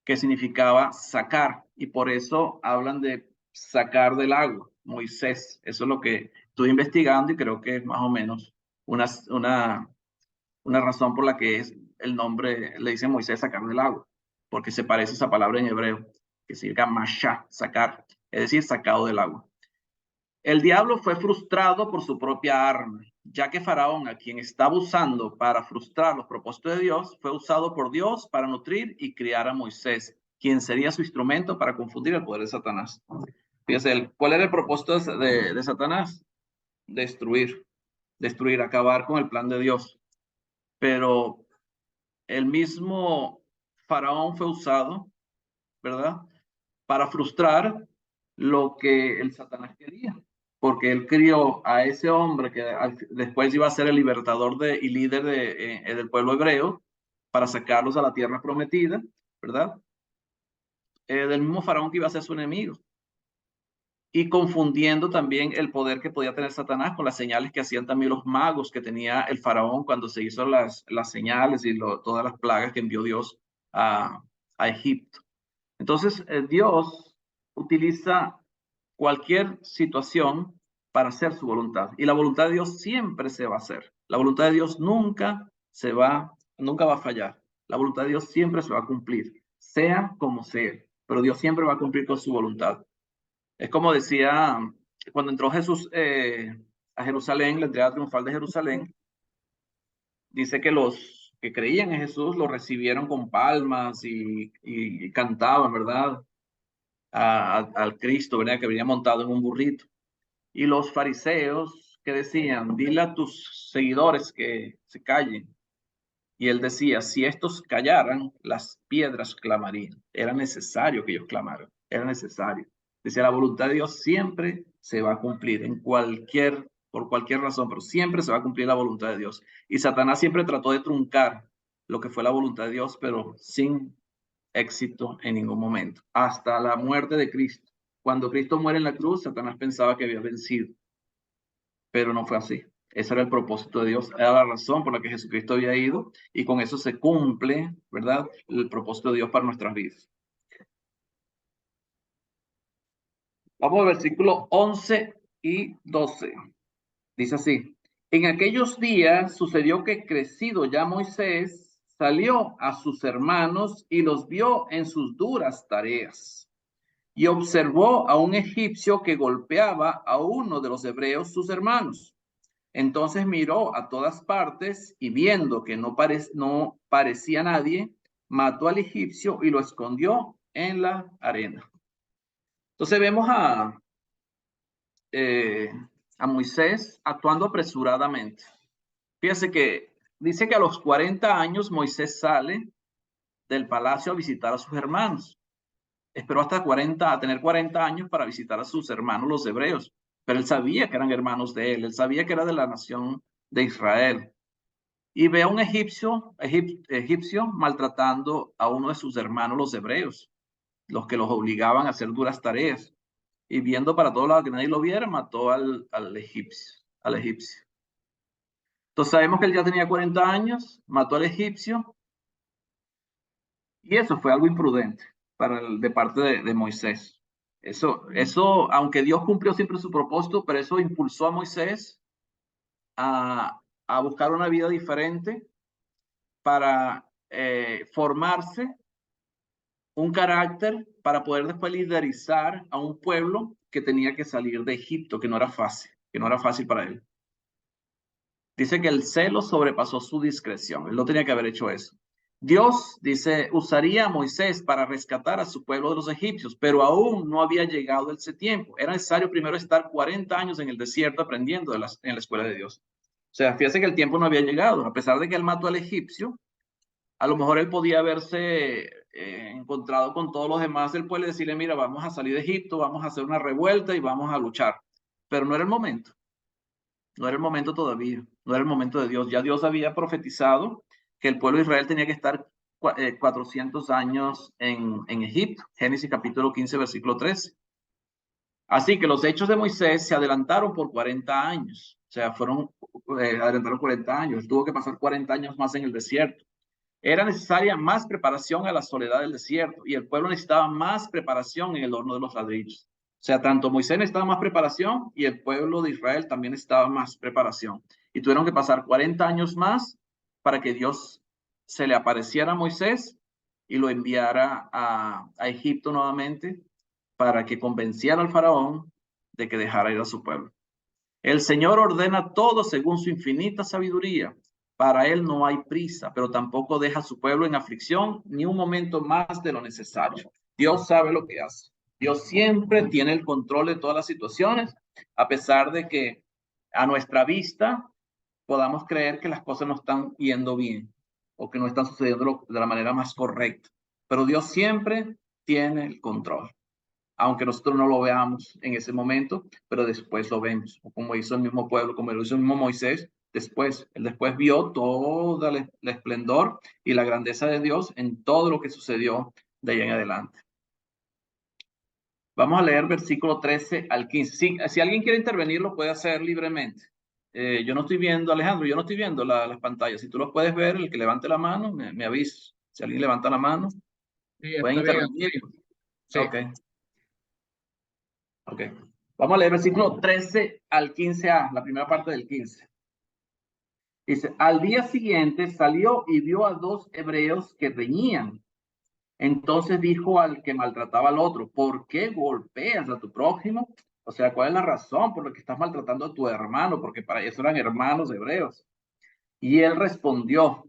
que significaba sacar, y por eso hablan de sacar del agua, Moisés. Eso es lo que estuve investigando y creo que es más o menos una razón por la que es el nombre, le dice Moisés sacar del agua, porque se parece a esa palabra en hebreo, que significa mashah, sacar, es decir, sacado del agua. El diablo fue frustrado por su propia arma, ya que Faraón, a quien estaba usando para frustrar los propósitos de Dios, fue usado por Dios para nutrir y criar a Moisés, quien sería su instrumento para confundir el poder de Satanás. Fíjese, ¿cuál era el propósito de Satanás? Destruir, acabar con el plan de Dios. Pero el mismo Faraón fue usado, ¿verdad? Para frustrar lo que el Satanás quería, porque él crió a ese hombre que después iba a ser el libertador y líder del pueblo hebreo para sacarlos a la tierra prometida, ¿verdad? Del mismo Faraón que iba a ser su enemigo. Y confundiendo también el poder que podía tener Satanás con las señales que hacían también los magos que tenía el faraón cuando se hizo las señales y todas las plagas que envió Dios a Egipto. Entonces, Dios utiliza cualquier situación para hacer su voluntad. Y la voluntad de Dios siempre se va a hacer. La voluntad de Dios nunca va a fallar. La voluntad de Dios siempre se va a cumplir, sea como sea. pero Dios siempre va a cumplir con su voluntad. Es como decía, cuando entró Jesús a Jerusalén, la entrada triunfal de Jerusalén, dice que los que creían en Jesús lo recibieron con palmas y cantaban, ¿verdad? Al Cristo, ¿verdad? Que venía montado en un burrito. Y los fariseos que decían, dile a tus seguidores que se callen. Y él decía, si estos callaran, las piedras clamarían. Era necesario que ellos clamaran, era necesario. Decía, la voluntad de Dios siempre se va a cumplir por cualquier razón, pero siempre se va a cumplir la voluntad de Dios. Y Satanás siempre trató de truncar lo que fue la voluntad de Dios, pero sin éxito en ningún momento. Hasta la muerte de Cristo. Cuando Cristo muere en la cruz, Satanás pensaba que había vencido, pero no fue así. Ese era el propósito de Dios, era la razón por la que Jesucristo había ido, y con eso se cumple, ¿verdad?, el propósito de Dios para nuestras vidas. Vamos al versículo 11 y 12. Dice así: en aquellos días sucedió que, crecido ya Moisés, salió a sus hermanos y los vio en sus duras tareas. Y observó a un egipcio que golpeaba a uno de los hebreos, sus hermanos. Entonces miró a todas partes y, viendo que no parecía nadie, mató al egipcio y lo escondió en la arena. Entonces vemos a Moisés actuando apresuradamente. Fíjese que dice que a los 40 años Moisés sale del palacio a visitar a sus hermanos. Esperó hasta tener 40 años para visitar a sus hermanos, los hebreos. Pero él sabía que eran hermanos de él sabía que era de la nación de Israel. Y ve a un egipcio maltratando a uno de sus hermanos, los hebreos, los que los obligaban a hacer duras tareas. Y viendo para todos lados que nadie lo viera, mató al egipcio. Entonces sabemos que él ya tenía 40 años, mató al egipcio, y eso fue algo imprudente de parte de Moisés. Eso, aunque Dios cumplió siempre su propósito, pero eso impulsó a Moisés a buscar una vida diferente, para formarse un carácter, para poder después liderizar a un pueblo que tenía que salir de Egipto, que no era fácil para él. Dice que el celo sobrepasó su discreción. Él no tenía que haber hecho eso. Dios, dice, usaría a Moisés para rescatar a su pueblo de los egipcios, pero aún no había llegado ese tiempo. Era necesario primero estar 40 años en el desierto aprendiendo en la escuela de Dios. O sea, fíjese que el tiempo no había llegado. A pesar de que él mató al egipcio, a lo mejor él podía haberse encontrado con todos los demás. Él puede decirle, mira, vamos a salir de Egipto, vamos a hacer una revuelta y vamos a luchar. Pero no era el momento. No era el momento todavía. No era el momento de Dios. Ya Dios había profetizado que el pueblo de Israel tenía que estar 400 años en Egipto. Génesis capítulo 15, versículo 13. Así que los hechos de Moisés se adelantaron por 40 años. O sea, adelantaron 40 años. Tuvo que pasar 40 años más en el desierto. Era necesaria más preparación a la soledad del desierto, y el pueblo necesitaba más preparación en el horno de los ladrillos. O sea, tanto Moisés necesitaba más preparación y el pueblo de Israel también necesitaba más preparación. Y tuvieron que pasar 40 años más para que Dios se le apareciera a Moisés y lo enviara a Egipto nuevamente, para que convenciera al faraón de que dejara ir a su pueblo. El Señor ordena todo según su infinita sabiduría. Para él no hay prisa, pero tampoco deja a su pueblo en aflicción ni un momento más de lo necesario. Dios sabe lo que hace. Dios siempre tiene el control de todas las situaciones, a pesar de que a nuestra vista podamos creer que las cosas no están yendo bien o que no están sucediendo de la manera más correcta. Pero Dios siempre tiene el control, aunque nosotros no lo veamos en ese momento, pero después lo vemos, o como hizo el mismo pueblo, como lo hizo el mismo Moisés. Él después vio todo el esplendor y la grandeza de Dios en todo lo que sucedió de ahí en adelante. Vamos a leer versículo 13 al 15. Si alguien quiere intervenir, lo puede hacer libremente. Yo no estoy viendo, Alejandro, yo no estoy viendo las pantallas. Si tú los puedes ver, el que levante la mano, me avisa. Si alguien levanta la mano, Sí, pueden intervenir. Sí. Ok. Vamos a leer versículo 13 al 15a, la primera parte del 15. Dice: al día siguiente salió y vio a dos hebreos que reñían. Entonces dijo al que maltrataba al otro, ¿por qué golpeas a tu prójimo? O sea, ¿cuál es la razón por la que estás maltratando a tu hermano? Porque para eso eran hermanos hebreos. Y él respondió,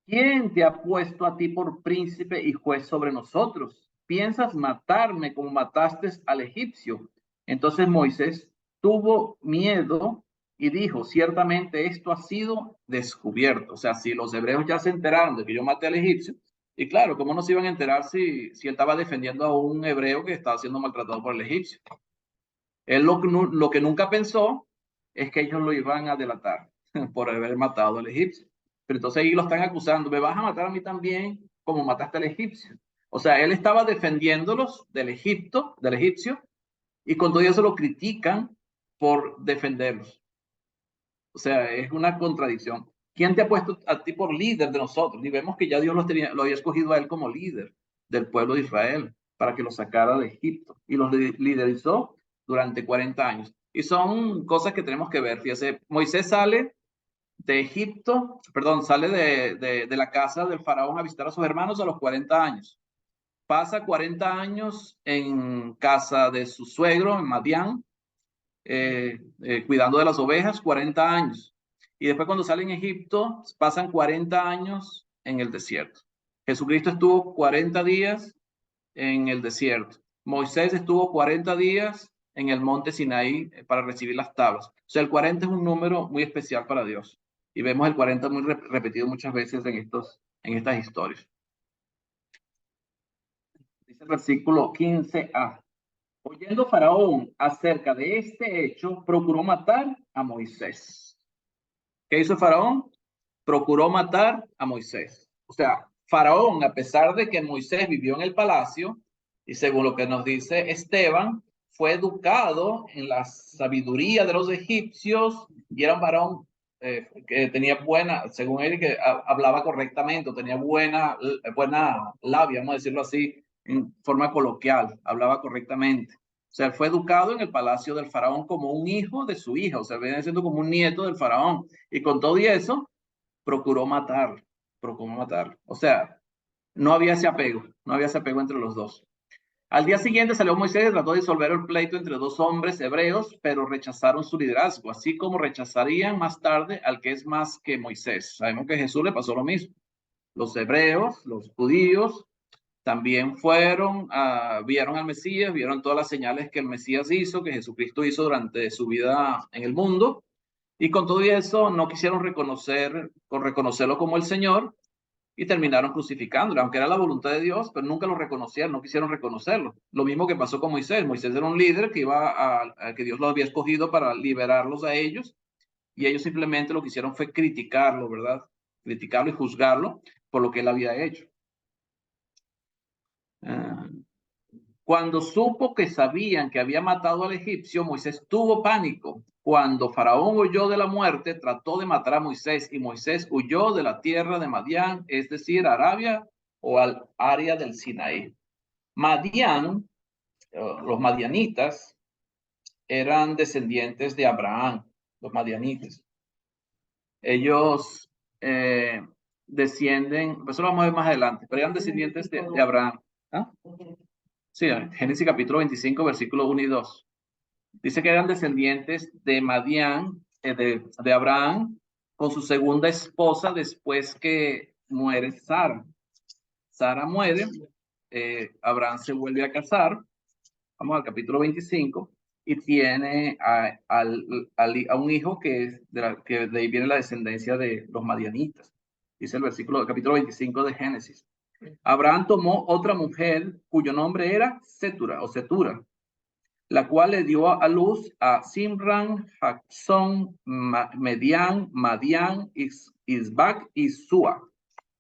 ¿quién te ha puesto a ti por príncipe y juez sobre nosotros? ¿Piensas matarme como mataste al egipcio? Entonces Moisés tuvo miedo y dijo, ciertamente esto ha sido descubierto. O sea, si los hebreos ya se enteraron de que yo maté al egipcio, y claro, ¿cómo no se iban a enterar si él estaba defendiendo a un hebreo que estaba siendo maltratado por el egipcio? Él lo que nunca pensó es que ellos lo iban a delatar por haber matado al egipcio. Pero entonces ahí lo están acusando, me vas a matar a mí también como mataste al egipcio. O sea, él estaba defendiéndolos del egipcio, y con todo eso lo critican por defenderlos. O sea, es una contradicción. ¿Quién te ha puesto a ti por líder de nosotros? Y vemos que ya Dios lo había escogido a él como líder del pueblo de Israel para que lo sacara de Egipto y los liderizó durante 40 años. Y son cosas que tenemos que ver. Fíjese, Moisés sale de Egipto, perdón, sale de la casa del faraón a visitar a sus hermanos a los 40 años. Pasa 40 años en casa de su suegro, en Madián, cuidando de las ovejas, 40 años. Y después cuando sale en Egipto, pasan 40 años en el desierto. Jesucristo estuvo 40 días en el desierto. Moisés estuvo 40 días en el monte Sinaí para recibir las tablas. O sea, el 40 es un número muy especial para Dios. Y vemos el 40 muy repetido muchas veces en estas historias. Dice el versículo 15a. Oyendo Faraón acerca de este hecho, procuró matar a Moisés. ¿Qué hizo Faraón? Procuró matar a Moisés. O sea, Faraón, a pesar de que Moisés vivió en el palacio, y según lo que nos dice Esteban, fue educado en la sabiduría de los egipcios y era un varón que tenía buena, según él, que hablaba correctamente, tenía buena labia, vamos a decirlo así, en forma coloquial, hablaba correctamente. O sea, él fue educado en el palacio del faraón como un hijo de su hija, o sea, viene siendo como un nieto del faraón. Y con todo y eso, procuró matarlo, procuró matarlo. O sea, no había ese apego entre los dos. Al día siguiente salió Moisés y trató de disolver el pleito entre dos hombres hebreos, pero rechazaron su liderazgo, así como rechazarían más tarde al que es más que Moisés. Sabemos que a Jesús le pasó lo mismo. Los hebreos, los judíos, también vieron al Mesías, vieron todas las señales que el Mesías hizo, que Jesucristo hizo durante su vida en el mundo, y con todo eso no quisieron reconocerlo como el Señor y terminaron crucificándolo, aunque era la voluntad de Dios, pero nunca lo reconocieron, no quisieron reconocerlo. Lo mismo que pasó con Moisés. Moisés era un líder que que Dios lo había escogido para liberarlos a ellos, y ellos simplemente lo que hicieron fue criticarlo, ¿verdad? Criticarlo y juzgarlo por lo que él había hecho. Cuando supo que sabían que había matado al egipcio, Moisés tuvo pánico. Cuando Faraón oyó de la muerte, trató de matar a Moisés, y Moisés huyó de la tierra de Madián, es decir, Arabia o al área del Sinaí. Madián, los madianitas, eran descendientes de Abraham, los madianitas. Ellos descienden, eso lo vamos a ver más adelante, pero eran descendientes de Abraham. ¿Ah? Sí, Génesis capítulo 25, versículo 1 y 2. Dice que eran descendientes de Madián, de Abraham, con su segunda esposa después que muere Sara. Sara muere, Abraham se vuelve a casar, vamos al capítulo 25, y tiene a un hijo que de ahí viene la descendencia de los madianitas. Dice el capítulo 25 de Génesis. Abraham tomó otra mujer cuyo nombre era Setura, la cual le dio a luz a Simran, Jackson, Median, Madian, Isbac y Sua.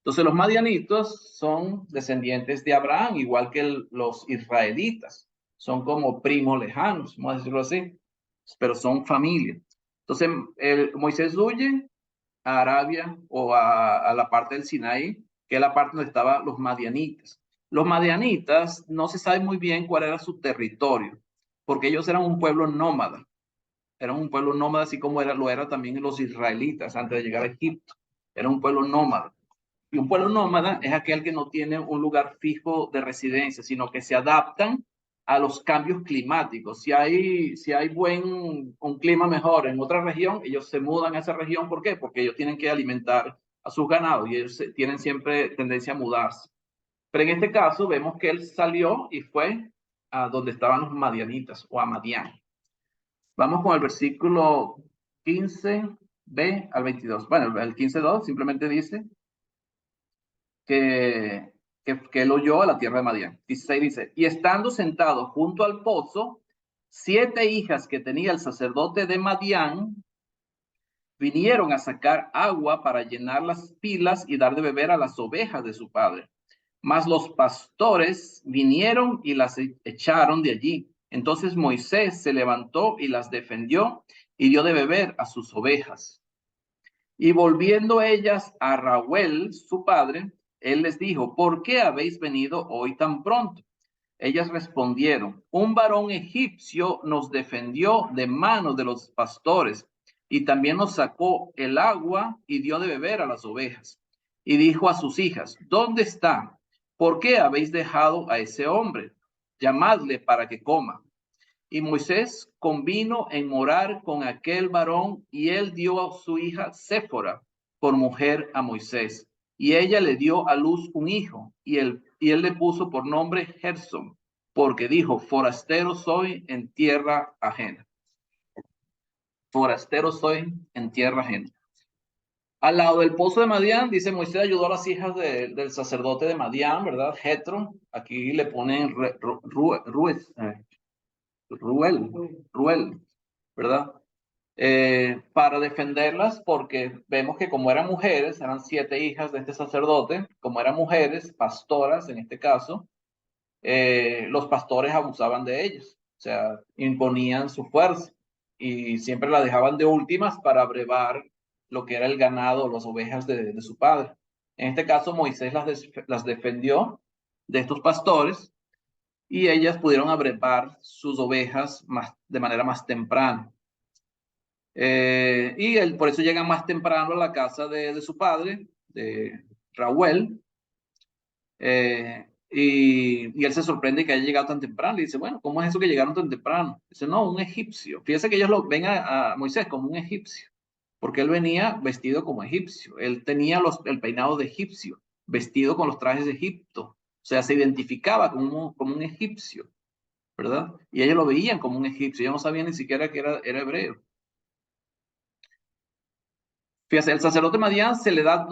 Entonces los madianitos son descendientes de Abraham, igual que los israelitas. Son como primos lejanos, vamos a decirlo así, pero son familia. Entonces Moisés huye a Arabia o a la parte del Sinaí, que es la parte donde estaban los madianitas. Los madianitas no se sabe muy bien cuál era su territorio, porque ellos eran un pueblo nómada. Eran un pueblo nómada, así como lo era también los israelitas antes de llegar a Egipto. Era un pueblo nómada. Y un pueblo nómada es aquel que no tiene un lugar fijo de residencia, sino que se adaptan a los cambios climáticos. Si hay un clima mejor en otra región, ellos se mudan a esa región. ¿Por qué? Porque ellos tienen que alimentar a sus ganados y ellos tienen siempre tendencia a mudarse. Pero en este caso vemos que él salió y fue a donde estaban los madianitas o a Madián. Vamos con el versículo 15b al 22. Bueno, el 15.2 simplemente dice que él oyó a la tierra de Madián. 16 dice, y estando sentado junto al pozo, 7 hijas que tenía el sacerdote de Madián vinieron a sacar agua para llenar las pilas y dar de beber a las ovejas de su padre. Mas los pastores vinieron y las echaron de allí. Entonces Moisés se levantó y las defendió y dio de beber a sus ovejas. Y volviendo ellas a Reuel, su padre, él les dijo, ¿por qué habéis venido hoy tan pronto? Ellas respondieron, un varón egipcio nos defendió de manos de los pastores y también nos sacó el agua y dio de beber a las ovejas. Y dijo a sus hijas, ¿dónde está? ¿Por qué habéis dejado a ese hombre? Llamadle para que coma. Y Moisés convino en morar con aquel varón y él dio a su hija Séfora por mujer a Moisés. Y ella le dio a luz un hijo y él le puso por nombre Gersón, porque dijo, forastero soy en tierra ajena. Forastero soy en tierra ajena. Al lado del pozo de Madián, dice Moisés ayudó a las hijas del sacerdote de Madián, ¿verdad? Jetro. Aquí le ponen Ruel, ¿verdad? Para defenderlas, porque vemos que como eran mujeres, eran 7 hijas de este sacerdote, como eran mujeres, pastoras en este caso, los pastores abusaban de ellas, o sea, imponían su fuerza y siempre la dejaban de últimas para abrevar lo que era el ganado, las ovejas de su padre. En este caso, Moisés las defendió de estos pastores y ellas pudieron abrevar sus ovejas de manera más temprana. Y él, por eso llegan más temprano a la casa de su padre, de Reuel, y él se sorprende que haya llegado tan temprano. Y dice, bueno, ¿cómo es eso que llegaron tan temprano? Dice, no, un egipcio. Fíjese que ellos lo ven a Moisés como un egipcio, porque él venía vestido como egipcio. Él tenía el peinado de egipcio, vestido con los trajes de Egipto. O sea, se identificaba como un egipcio, ¿verdad? Y ellos lo veían como un egipcio. Ellos no sabían ni siquiera que era hebreo. Fíjate, el sacerdote Madián se le da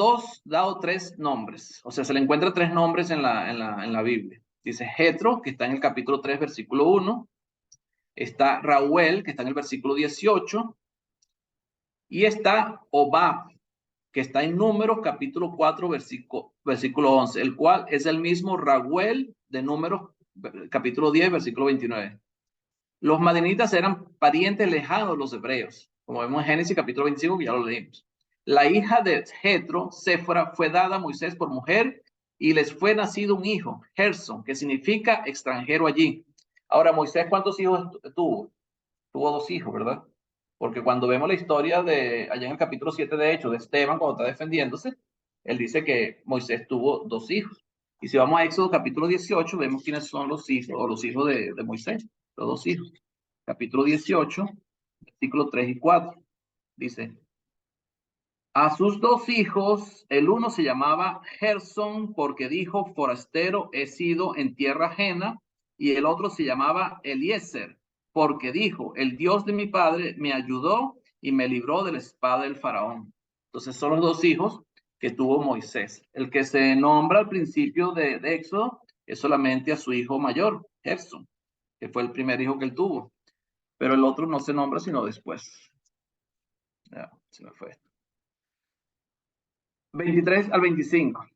3 nombres, o sea, se le encuentra 3 nombres en la Biblia. Dice Jetro, que está en el capítulo 3, versículo 1, está Reuel, que está en el versículo 18, y está Obab, que está en Números, capítulo 4, versículo 11, el cual es el mismo Reuel de Números, capítulo 10, versículo 29. Los madianitas eran parientes lejanos de los hebreos, como vemos en Génesis capítulo 25, que ya lo leímos. La hija de Jetro, Séfora, fue dada a Moisés por mujer y les fue nacido un hijo, Gersón, que significa extranjero allí. Ahora, Moisés, ¿cuántos hijos tuvo? Tuvo 2 hijos, ¿verdad? Porque cuando vemos la historia allá en el capítulo 7 de Hechos, de Esteban, cuando está defendiéndose, él dice que Moisés tuvo 2 hijos. Y si vamos a Éxodo capítulo 18, vemos quiénes son los hijos, o los hijos de Moisés, los 2 hijos. Capítulo 18, versículos 3 y 4. Dice, a sus 2 hijos, el uno se llamaba Gersón, porque dijo, forastero he sido en tierra ajena, y el otro se llamaba Eliezer, porque dijo, el Dios de mi padre me ayudó y me libró de la espada del faraón. Entonces son los 2 hijos que tuvo Moisés. El que se nombra al principio de Éxodo es solamente a su hijo mayor, Gersón, que fue el primer hijo que él tuvo. Pero el otro no se nombra sino después. Ya, se me fue. 23 al 25.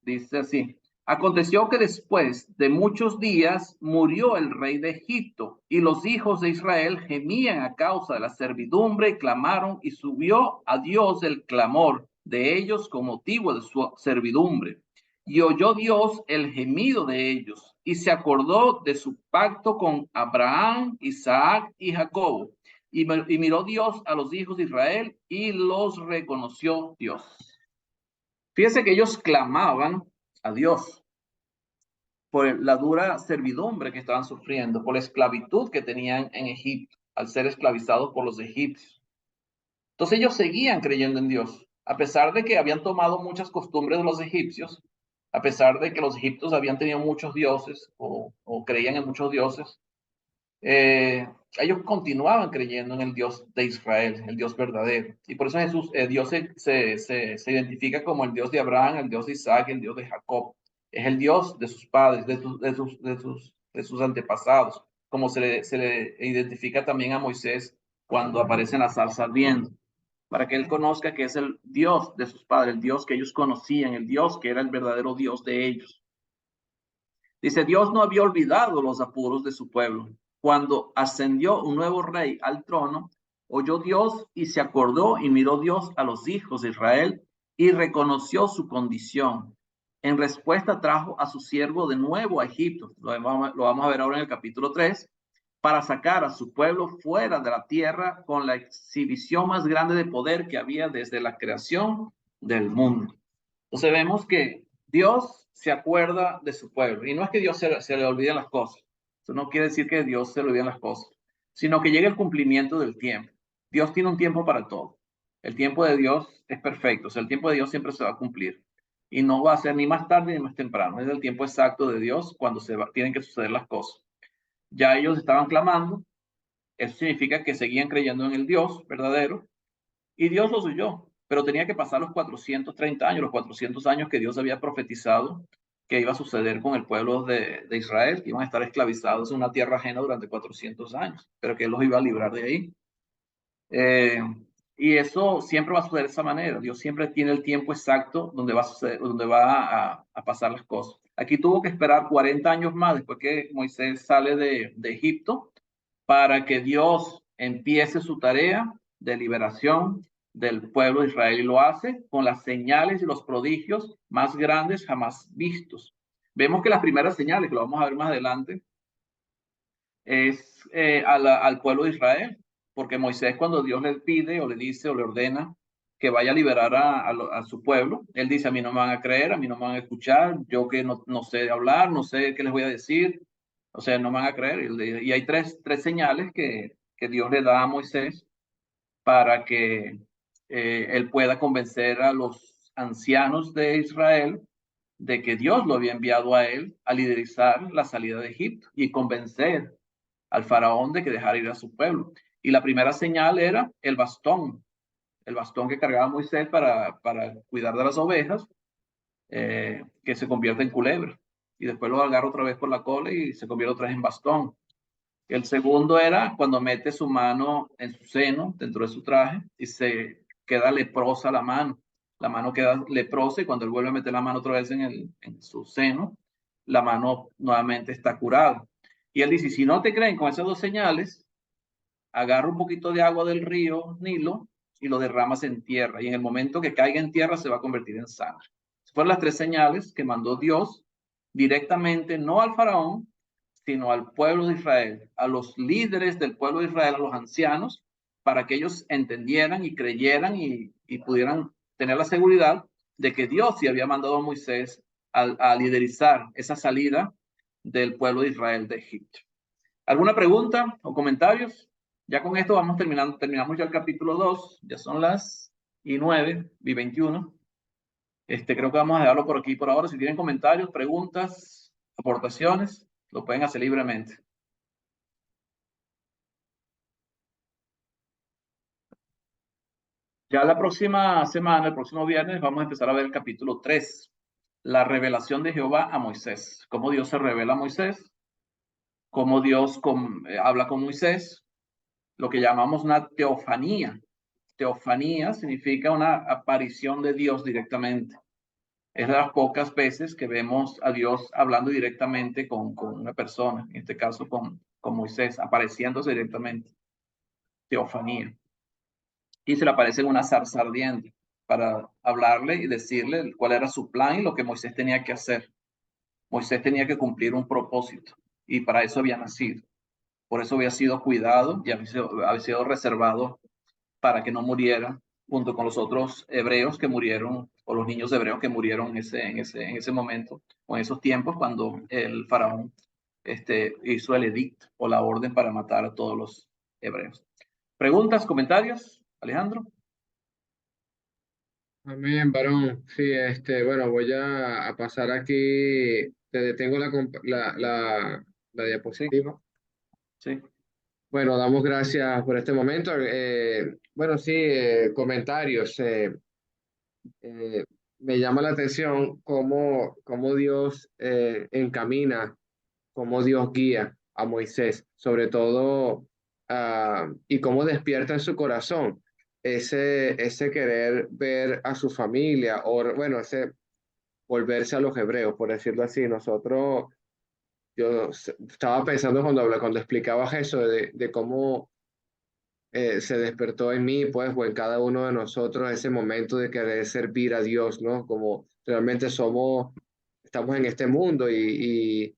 Dice así. Aconteció que después de muchos días murió el rey de Egipto y los hijos de Israel gemían a causa de la servidumbre, clamaron y subió a Dios el clamor de ellos con motivo de su servidumbre. Y oyó Dios el gemido de ellos y se acordó de su pacto con Abraham, Isaac y Jacob. Y miró Dios a los hijos de Israel y los reconoció Dios. Fíjense que ellos clamaban a Dios por la dura servidumbre que estaban sufriendo, por la esclavitud que tenían en Egipto, al ser esclavizados por los egipcios. Entonces ellos seguían creyendo en Dios, a pesar de que habían tomado muchas costumbres de los egipcios, a pesar de que los egipcios habían tenido muchos dioses o creían en muchos dioses. Ellos continuaban creyendo en el Dios de Israel, el Dios verdadero. Y por eso Jesús, Dios se identifica como el Dios de Abraham, el Dios de Isaac, el Dios de Jacob. Es el Dios de sus padres, de sus antepasados, como se le identifica también a Moisés cuando aparece en la zarza ardiendo, para que él conozca que es el Dios de sus padres, el Dios que ellos conocían, el Dios que era el verdadero Dios de ellos. Dice, Dios no había olvidado los apuros de su pueblo. Cuando ascendió un nuevo rey al trono, oyó Dios y se acordó y miró Dios a los hijos de Israel y reconoció su condición. En respuesta trajo a su siervo de nuevo a Egipto, lo vamos a ver ahora en el capítulo 3, para sacar a su pueblo fuera de la tierra con la exhibición más grande de poder que había desde la creación del mundo. Entonces vemos que Dios se acuerda de su pueblo. Y no es que Dios se le olviden las cosas. Eso no quiere decir que Dios se le olviden las cosas, sino que llegue el cumplimiento del tiempo. Dios tiene un tiempo para todo. El tiempo de Dios es perfecto. O sea, el tiempo de Dios siempre se va a cumplir. Y no va a ser ni más tarde ni más temprano. Es el tiempo exacto de Dios cuando tienen que suceder las cosas. Ya ellos estaban clamando. Eso significa que seguían creyendo en el Dios verdadero. Y Dios los oyó, pero tenía que pasar los 430 años, los 400 años que Dios había profetizado que iba a suceder con el pueblo de Israel, que iban a estar esclavizados en una tierra ajena durante 400 años, pero que Él los iba a librar de ahí. Y eso siempre va a suceder de esa manera. Dios siempre tiene el tiempo exacto donde va a suceder, donde va a pasar las cosas. Aquí tuvo que esperar 40 años más después que Moisés sale de Egipto para que Dios empiece su tarea de liberación del pueblo de Israel, y lo hace con las señales y los prodigios más grandes jamás vistos. Vemos que las primeras señales, que lo vamos a ver más adelante, es al pueblo de Israel, porque Moisés, cuando Dios le pide o le dice o le ordena que vaya a liberar a su pueblo, él dice: a mí no me van a creer, a mí no me van a escuchar, yo que no sé hablar, no sé qué les voy a decir, o sea, no me van a creer. Y hay tres señales que Dios le da a Moisés para que él pueda convencer a los ancianos de Israel de que Dios lo había enviado a él a liderizar la salida de Egipto y convencer al faraón de que dejara ir a su pueblo. Y la primera señal era el bastón que cargaba Moisés para cuidar de las ovejas, que se convierte en culebra. Y después lo agarra otra vez por la cola y se convierte otra vez en bastón. El segundo era cuando mete su mano en su seno, dentro de su traje, y se queda leprosa la mano. La mano queda leprosa, y cuando él vuelve a meter la mano otra vez en su seno, la mano nuevamente está curada. Y él dice: si no te creen con esas dos señales, agarra un poquito de agua del río Nilo y lo derramas en tierra. Y en el momento que caiga en tierra se va a convertir en sangre. Fueron las tres señales que mandó Dios directamente, no al faraón, sino al pueblo de Israel, a los líderes del pueblo de Israel, a los ancianos, para que ellos entendieran y creyeran y pudieran tener la seguridad de que Dios sí había mandado a Moisés a liderizar esa salida del pueblo de Israel de Egipto. ¿Alguna pregunta o comentarios? Ya con esto terminamos ya el capítulo 2, ya son las 9:21. Creo que vamos a dejarlo por aquí por ahora. Si tienen comentarios, preguntas, aportaciones, lo pueden hacer libremente. Ya la próxima semana, el próximo viernes, vamos a empezar a ver el capítulo 3, la revelación de Jehová a Moisés. Cómo Dios se revela a Moisés, cómo Dios habla con Moisés, lo que llamamos una teofanía. Teofanía significa una aparición de Dios directamente. Es de las pocas veces que vemos a Dios hablando directamente con una persona, en este caso con Moisés, apareciéndose directamente. Teofanía. Y se le aparece en una zarza ardiente para hablarle y decirle cuál era su plan y lo que Moisés tenía que hacer. Moisés tenía que cumplir un propósito y para eso había nacido. Por eso había sido cuidado y había sido reservado para que no muriera junto con los otros hebreos que murieron o los niños hebreos que murieron en ese momento, o en esos tiempos, cuando el faraón hizo el edicto o la orden para matar a todos los hebreos. ¿Preguntas, comentarios, Alejandro? Amén, varón. Sí, bueno, voy a pasar aquí, te detengo la Sí, diapositiva. sí. Bueno, damos gracias por este momento. Bueno, sí, comentarios. Eh, Me llama la atención cómo Dios encamina, cómo Dios guía a Moisés, sobre todo, y cómo despierta en su corazón ese querer ver a su familia, o bueno, ese volverse a los hebreos, por decirlo así. Estaba pensando cuando explicaba eso, de cómo se despertó en mí, pues, o en cada uno de nosotros ese momento de querer servir a Dios, ¿no? Como realmente estamos en este mundo y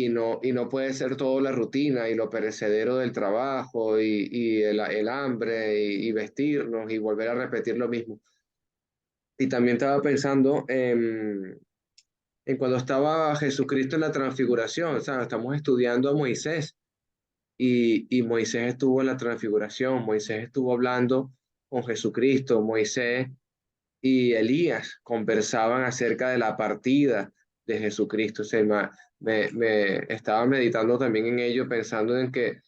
no puede ser todo la rutina y lo perecedero del trabajo y el hambre y vestirnos y volver a repetir lo mismo. Y también estaba pensando en cuando estaba Jesucristo en la transfiguración, ¿sabes? Estamos estudiando a Moisés y Moisés estuvo en la transfiguración, Moisés estuvo hablando con Jesucristo, Moisés y Elías conversaban acerca de la partida de Jesucristo. O sea, me estaba meditando también en ello, pensando en que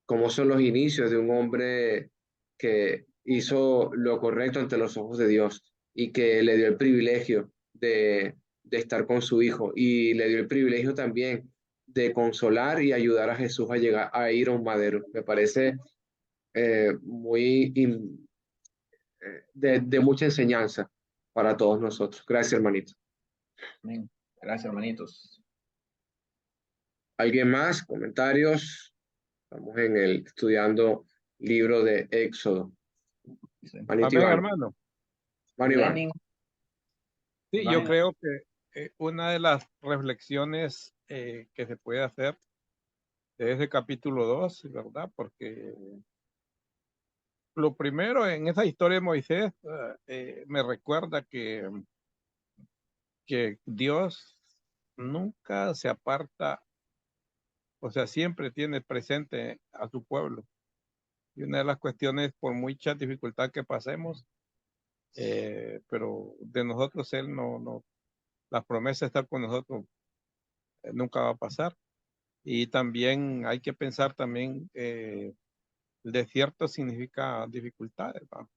cómo son los inicios de un hombre que hizo lo correcto ante los ojos de Dios y que le dio el privilegio de estar con su hijo y le dio el privilegio también de consolar y ayudar a Jesús a llegar a ir a un madero. Me parece muy de mucha enseñanza para todos nosotros. Gracias, hermanito. Amén. Gracias, hermanitos. ¿Alguien más? ¿Comentarios? Estamos estudiando libro de Éxodo. Sí. Manito Amén, Iván. hermano. Mano Iván. Lenin, Sí, yo Iván. creo que una de las reflexiones que se puede hacer de ese capítulo 2, ¿verdad? Porque lo primero en esa historia de Moisés me recuerda que Dios nunca se aparta, o sea, siempre tiene presente a su pueblo. Y una de las cuestiones, por mucha dificultad que pasemos, pero de nosotros Él no, la promesa de estar con nosotros nunca va a pasar. Y también hay que pensar también, el desierto significa dificultades, ¿va?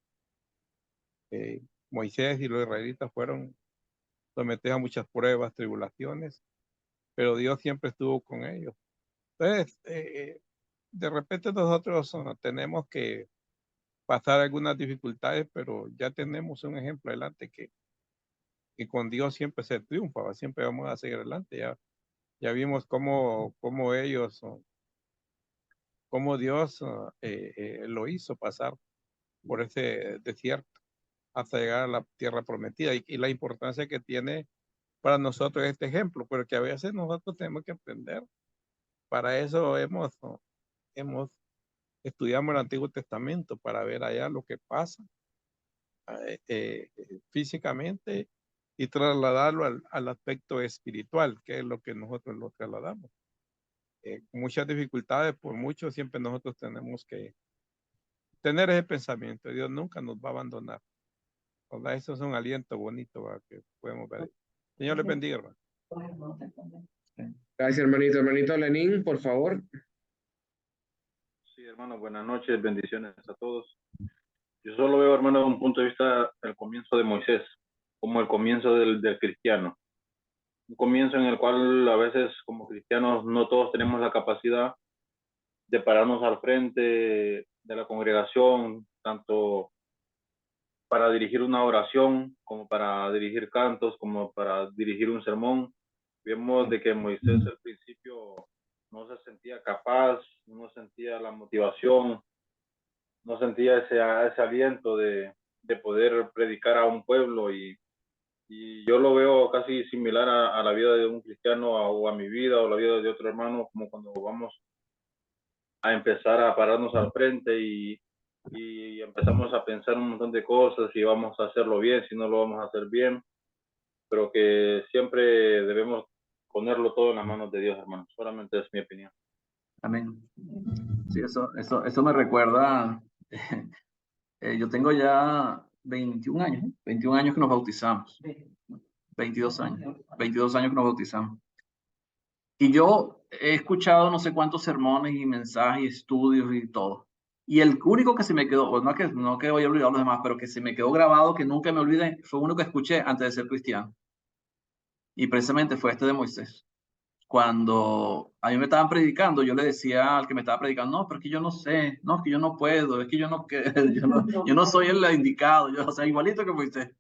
Moisés y los israelitas fueron sometidos a muchas pruebas, tribulaciones, pero Dios siempre estuvo con ellos. Entonces, de repente nosotros tenemos que pasar algunas dificultades, pero ya tenemos un ejemplo adelante que con Dios siempre se triunfa, ¿va? Siempre vamos a seguir adelante. Ya vimos cómo ellos, cómo Dios lo hizo pasar por ese desierto hasta llegar a la tierra prometida y la importancia que tiene para nosotros este ejemplo, pero que a veces nosotros tenemos que aprender. Para eso hemos estudiamos el Antiguo Testamento para ver allá lo que pasa físicamente y trasladarlo al aspecto espiritual, que es lo que nosotros lo trasladamos. Muchas dificultades, por mucho, siempre nosotros tenemos que tener ese pensamiento. Dios nunca nos va a abandonar. ¿Verdad? Eso es un aliento bonito, ¿verdad? Que podemos ver. Señor les bendiga, hermano. Gracias, hermanito. Hermanito Lenín, por favor. Sí, hermano, buenas noches, bendiciones a todos. Yo solo veo, hermano, desde un punto de vista el comienzo de Moisés, como el comienzo del cristiano. Un comienzo en el cual a veces como cristianos no todos tenemos la capacidad de pararnos al frente de la congregación, tanto para dirigir una oración, como para dirigir cantos, como para dirigir un sermón. Vemos de que Moisés al principio no se sentía capaz, no sentía la motivación, no sentía ese aliento de poder predicar a un pueblo y yo lo veo casi similar a la vida de un cristiano o a mi vida o la vida de otro hermano, como cuando vamos a empezar a pararnos al frente y y empezamos a pensar un montón de cosas, si vamos a hacerlo bien, si no lo vamos a hacer bien, pero que siempre debemos ponerlo todo en las manos de Dios, hermano. Solamente es mi opinión. Amén. Sí, eso me recuerda, yo tengo ya 21 años, ¿eh? 21 años que nos bautizamos, 22 años que nos bautizamos. Y yo he escuchado no sé cuántos sermones y mensajes y estudios y todo. Y el único que se me quedó, no que voy a olvidar los demás, pero que se me quedó grabado, que nunca me olvidé, fue uno que escuché antes de ser cristiano. Y precisamente fue este de Moisés. Cuando a mí me estaban predicando, yo le decía al que me estaba predicando, no, pero es que yo no sé, no, es que yo no puedo, es que yo no, yo no soy el indicado, yo, o sea, igualito que Moisés.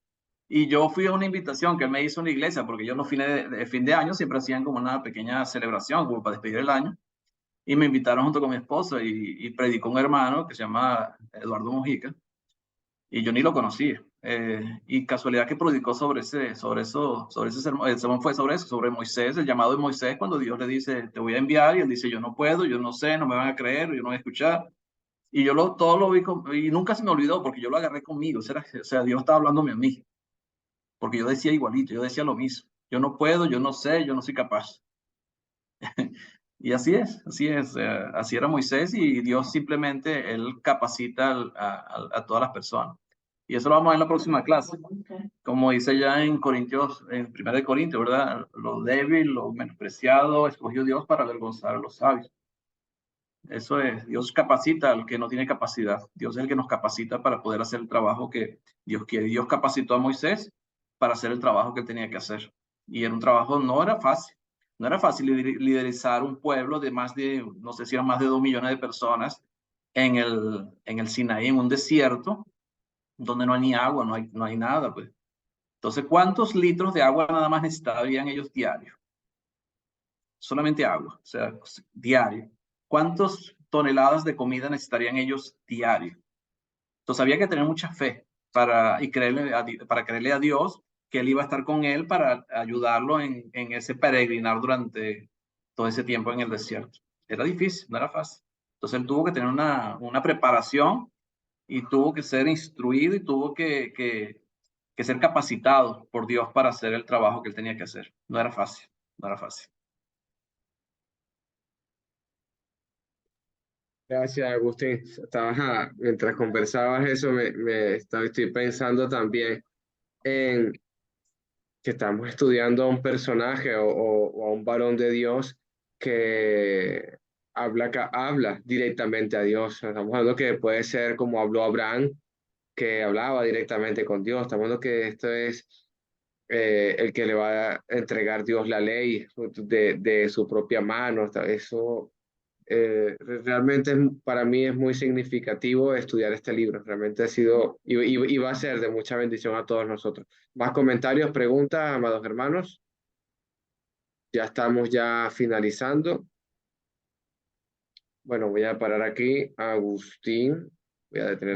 Y yo fui a una invitación que él me hizo en la iglesia, porque yo los fines de fin de año siempre hacían como una pequeña celebración, como para despedir el año. Y me invitaron junto con mi esposa y predicó un hermano que se llama Eduardo Mojica, y yo ni lo conocía. Y casualidad que predicó sobre ese sermón, el sermón fue sobre eso, sobre Moisés, el llamado de Moisés, cuando Dios le dice, te voy a enviar, y él dice, yo no puedo, yo no sé, no me van a creer, yo no voy a escuchar. Y yo todo lo vi, y nunca se me olvidó, porque yo lo agarré conmigo, o sea, Dios estaba hablándome a mí, porque yo decía igualito, yo decía lo mismo, yo no puedo, yo no sé, yo no soy capaz. Y así es, así era Moisés y Dios simplemente, él capacita a todas las personas. Y eso lo vamos a ver en la próxima clase. Como dice ya en Corintios, en 1 de Corintios, ¿verdad? Lo débil, lo menospreciado, escogió Dios para avergonzar a los sabios. Eso es, Dios capacita al que no tiene capacidad. Dios es el que nos capacita para poder hacer el trabajo que Dios quiere. Dios capacitó a Moisés para hacer el trabajo que él tenía que hacer. Y era un trabajo, no era fácil. No era fácil liderizar un pueblo de más de, no sé si eran más de 2 millones de personas en el Sinaí, en un desierto, donde no hay ni agua, no hay nada, pues. Entonces, ¿cuántos litros de agua nada más necesitarían ellos diarios? Solamente agua, o sea, diario. ¿Cuántas toneladas de comida necesitarían ellos diario? Entonces había que tener mucha fe para creerle a Dios que él iba a estar con él para ayudarlo en ese peregrinar durante todo ese tiempo en el desierto. Era difícil, no era fácil. Entonces él tuvo que tener una preparación y tuvo que ser instruido y tuvo que ser capacitado por Dios para hacer el trabajo que él tenía que hacer. No era fácil, no era fácil. Gracias, Agustín. Mientras conversabas eso, estoy pensando también en que estamos estudiando a un personaje o a un varón de Dios que habla directamente a Dios. Estamos hablando que puede ser como habló Abraham, que hablaba directamente con Dios. Estamos hablando que esto es el que le va a entregar Dios la ley de su propia mano. Eso realmente para mí es muy significativo estudiar este libro. Realmente ha sido y va a ser de mucha bendición a todos nosotros. ¿Más comentarios, preguntas, amados hermanos? Ya estamos ya finalizando. Bueno, voy a parar aquí. Agustín, voy a detener.